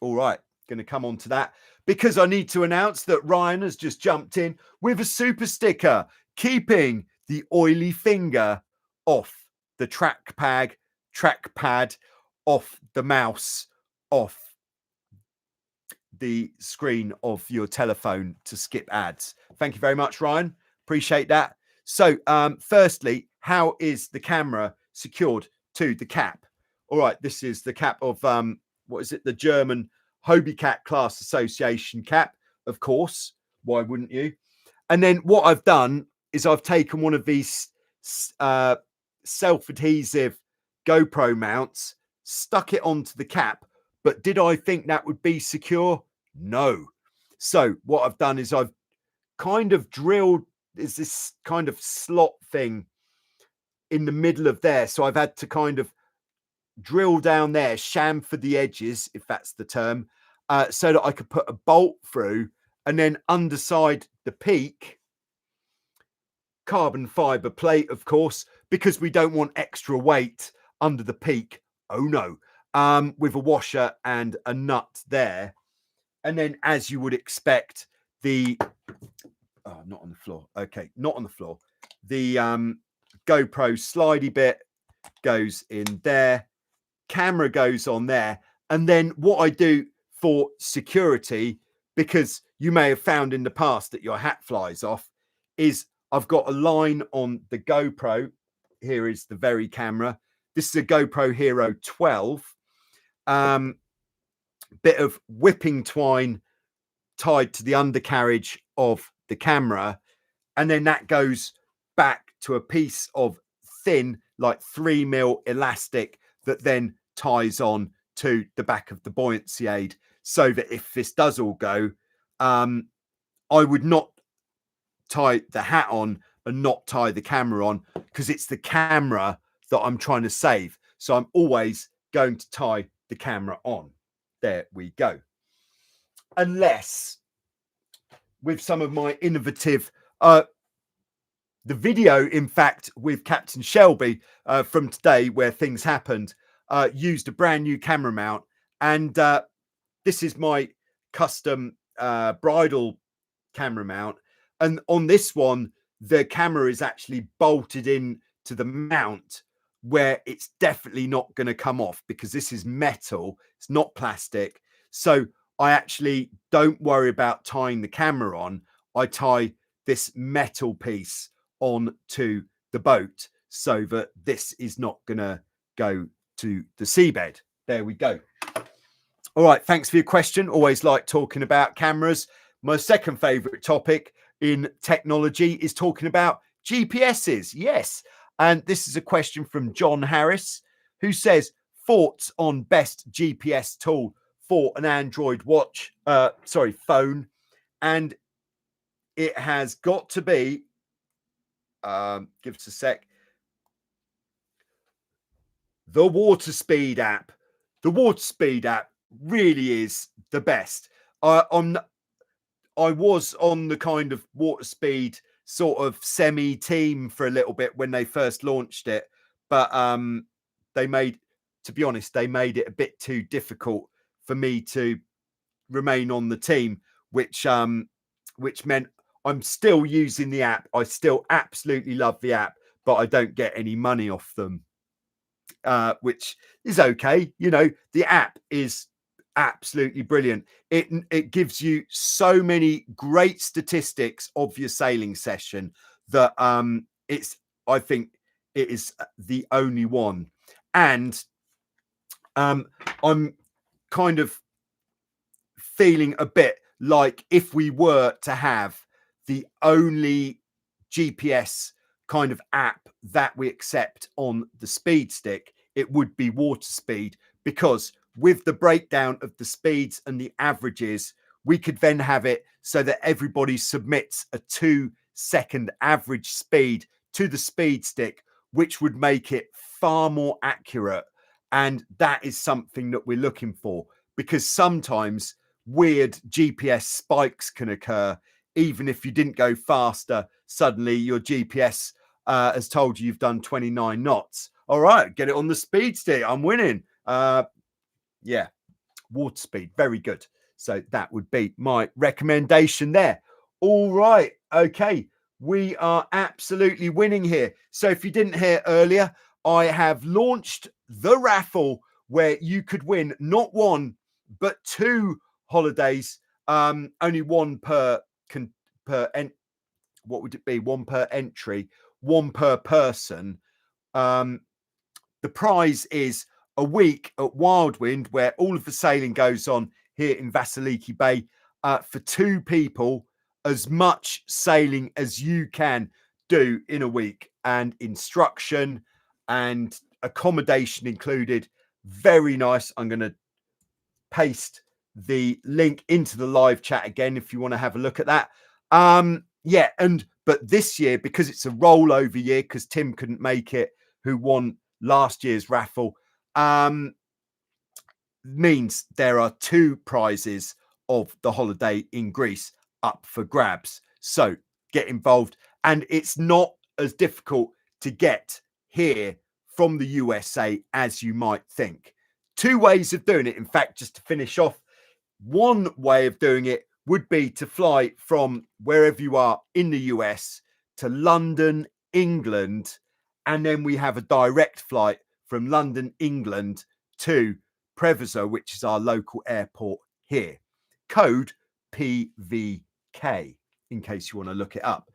All right, going to come on to that because I need to announce that Ryan has just jumped in with a super sticker, keeping the oily finger off the trackpad, off the mouse, off the screen of your telephone to skip ads. Thank you very much, Ryan. Appreciate that. So, firstly, how is the camera secured to the cap? All right, this is the cap of what is it? The German Hobie Cat Class Association cap, of course. Why wouldn't you? And then what I've done is I've taken one of these self-adhesive GoPro mounts, stuck it onto the cap. But did I think that would be secure? No. So what I've done is I've kind of drilled is this kind of slot thing in the middle of there. So I've had to kind of drill down there, chamfer the edges, if that's the term, so that I could put a bolt through, and then underside the peak, carbon fiber plate, of course, because we don't want extra weight under the peak. Oh no. With a washer and a nut there. And then, as you would expect, the not on the floor. Okay, not on the floor. The GoPro slidey bit goes in there. Camera goes on there. And then what I do for security, because you may have found in the past that your hat flies off, is I've got a line on the GoPro. Here is the very camera. This is a GoPro Hero 12. Bit of whipping twine tied to the undercarriage of the camera, and then that goes back to a piece of thin, like 3mm elastic that then ties on to the back of the buoyancy aid, so that if this does all go, I would not tie the hat on and not tie the camera on, because it's the camera that I'm trying to save. So I'm always going to tie the camera on. There we go. Unless with some of my innovative, the video, in fact, with Captain Shelby from today, where things happened, used a brand new camera mount. And this is my custom bridal camera mount. And on this one, the camera is actually bolted in to the mount, where it's definitely not going to come off, because this is metal, it's not plastic. So I actually don't worry about tying the camera on. I tie this metal piece on to the boat so that this is not going to go to the seabed. There we go. All right, thanks for your question. Always like talking about cameras. My second favorite topic in technology is talking about GPSs. Yes. And this is a question from John Harris, who says, thoughts on best GPS tool for an Android phone. And it has got to be, give us a sec, the WaterSpeed app. The WaterSpeed app really is the best. I was on the kind of WaterSpeed sort of semi-team for a little bit when they first launched it, but they made it a bit too difficult for me to remain on the team, which meant I'm still using the app. I still absolutely love the app, but I don't get any money off them, which is okay. You know, the app is absolutely brilliant. It gives you so many great statistics of your sailing session that I think it is the only one. And I'm kind of feeling a bit like if we were to have the only GPS kind of app that we accept on the speed stick, it would be water speed, because with the breakdown of the speeds and the averages, we could then have it so that everybody submits a 2-second average speed to the speed stick, which would make it far more accurate. And that is something that we're looking for, because sometimes weird GPS spikes can occur. Even if you didn't go faster, suddenly your GPS has told you you've done 29 knots. All right, get it on the speed stick. I'm winning. Yeah, water speed, very good. So that would be my recommendation there. All right, okay, we are absolutely winning here. So if you didn't hear earlier, I have launched the raffle where you could win not one but 2 holidays, only one per what would it be? One per entry, one per person. The prize is a week at Wildwind, where all of the sailing goes on here in Vasiliki Bay, for 2 people, as much sailing as you can do in a week, and instruction and accommodation included. Very nice. I'm going to paste the link into the live chat again if you want to have a look at that. Yeah, but this year, because it's a rollover year, because Tim couldn't make it, who won last year's raffle, means there are 2 prizes of the holiday in Greece up for grabs. So get involved, and it's not as difficult to get here from the USA as you might think. 2 ways of doing it. In fact, just to finish off, one way of doing it would be to fly from wherever you are in the US to London, England, and then we have a direct flight from London, England to Treviso, which is our local airport here. Code PVK, in case you want to look it up.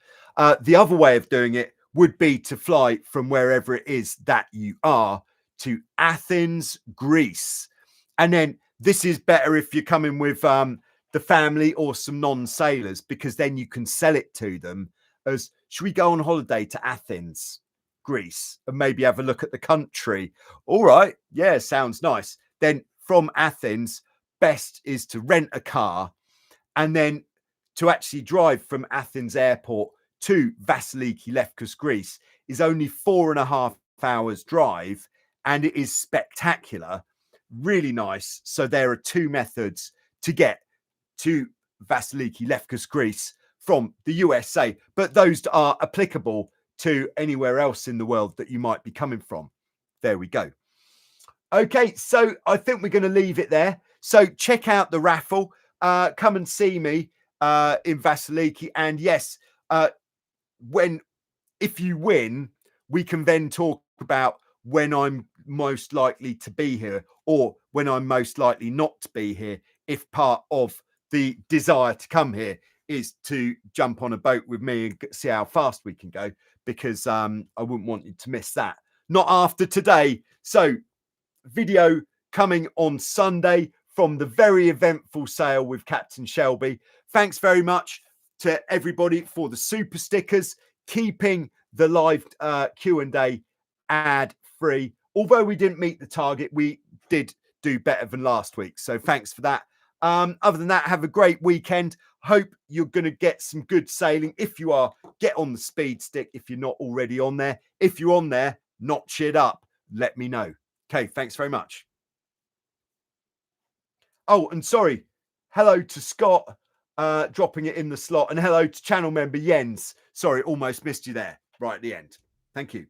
The other way of doing it would be to fly from wherever it is that you are to Athens, Greece. And then this is better if you're coming with the family or some non-sailors, because then you can sell it to them as, should we go on holiday to Athens, Greece, and maybe have a look at the country? All right, yeah, sounds nice. Then from Athens, best is to rent a car, and then to actually drive from Athens airport to Vasiliki Lefkos, Greece, is only 4.5 hours drive, and it is spectacular, really nice. So there are 2 methods to get to Vasiliki Lefkos, Greece from the USA, but those are applicable to anywhere else in the world that you might be coming from. There we go. Okay, so I think we're going to leave it there. So check out the raffle. Come and see me in Vasiliki. And yes, if you win, we can then talk about when I'm most likely to be here, or when I'm most likely not to be here, if part of the desire to come here is to jump on a boat with me and see how fast we can go, because I wouldn't want you to miss that. Not after today. So video coming on Sunday from the very eventful sail with Captain Shelby. Thanks very much to everybody for the super stickers, keeping the live Q&A ad free. Although we didn't meet the target, we did do better than last week. So thanks for that. Other than that, have a great weekend. Hope you're going to get some good sailing. If you are, get on the speed stick if you're not already on there. If you're on there, notch it up. Let me know. Okay, thanks very much. Oh, and sorry. Hello to Scott, dropping it in the slot. And hello to channel member Jens. Sorry, almost missed you there right at the end. Thank you.